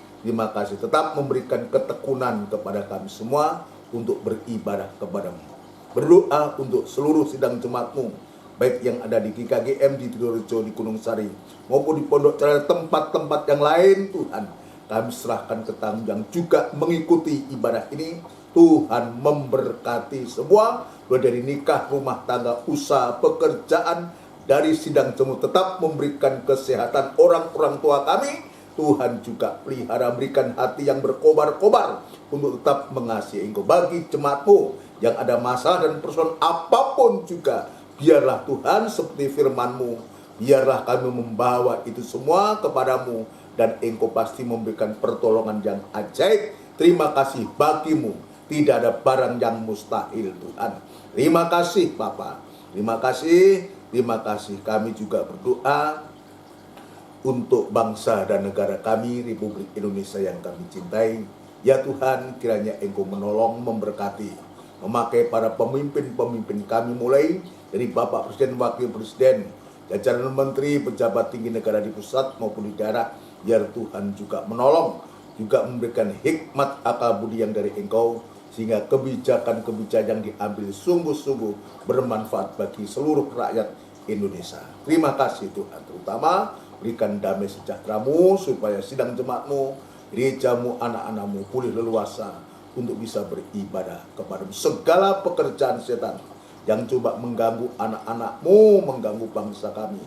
Tetap memberikan ketekunan kepada kami semua untuk beribadah kepada-Mu. Berdoa untuk seluruh sidang jemaat-Mu, baik yang ada di GKGM, di Sidorejo, di Gunung Sari, maupun di Pondok Cahaya, tempat-tempat yang lain Tuhan. Kami serahkan ke tangan yang juga mengikuti ibadah ini. Tuhan memberkati semua, mulai dari nikah, rumah tangga, usaha, pekerjaan, dari sidang jemaat, tetap memberikan kesehatan orang-orang tua kami. Tuhan juga pelihara, berikan hati yang berkobar-kobar untuk tetap mengasihi Engkau. Bagi jemaat-Mu yang ada masalah dan persoalan apapun juga, biarlah Tuhan seperti firman-Mu, biarlah kami membawa itu semua kepadamu, dan Engkau pasti memberikan pertolongan yang ajaib. Terima kasih bagimu, tidak ada barang yang mustahil Tuhan. Terima kasih Bapa, terima kasih. Kami juga berdoa untuk bangsa dan negara kami, Republik Indonesia yang kami cintai. Ya Tuhan, kiranya Engkau menolong, memberkati, memakai para pemimpin-pemimpin kami, mulai dari Bapak Presiden, Wakil Presiden, jajaran menteri, pejabat tinggi negara di pusat maupun di daerah. Biar Tuhan juga menolong, juga memberikan hikmat akal budi yang dari Engkau, sehingga kebijakan-kebijakan yang diambil sungguh-sungguh bermanfaat bagi seluruh rakyat Indonesia. Terima kasih Tuhan, terutama berikan damai sejahtera-Mu, supaya sidang jemaat-Mu, gereja-Mu, anak-anak-Mu pulih leluasa untuk bisa beribadah kepada-Mu. Segala pekerjaan setan yang coba mengganggu anak-anak-Mu, mengganggu bangsa kami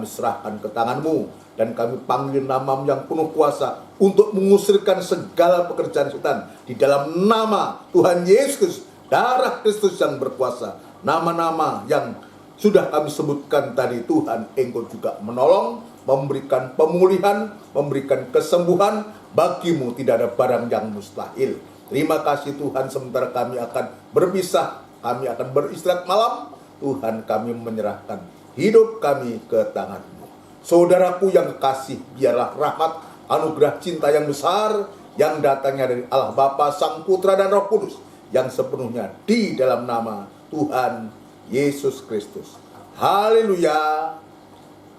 serahkan ke tangan-Mu, dan kami panggil nama-Mu yang penuh kuasa untuk mengusirkan segala pekerjaan setan di dalam nama Tuhan Yesus, darah Kristus yang berkuasa. Nama-nama yang sudah kami sebutkan tadi, Tuhan Engkau juga menolong, memberikan pemulihan, memberikan kesembuhan. Bagi-Mu tidak ada barang yang mustahil. Terima kasih Tuhan, sementara kami akan berpisah, kami akan beristirahat malam, Tuhan kami menyerahkan hidup kami ke tangan-Mu. Saudaraku yang kekasih, biarlah rahmat, anugerah cinta yang besar yang datangnya dari Allah Bapa, Sang Putra dan Roh Kudus, yang sepenuhnya di dalam nama Tuhan Yesus Kristus. Haleluya.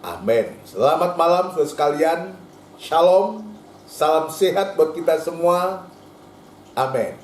Amin. Selamat malam saudara sekalian. Shalom. Salam sehat buat kita semua. Amin.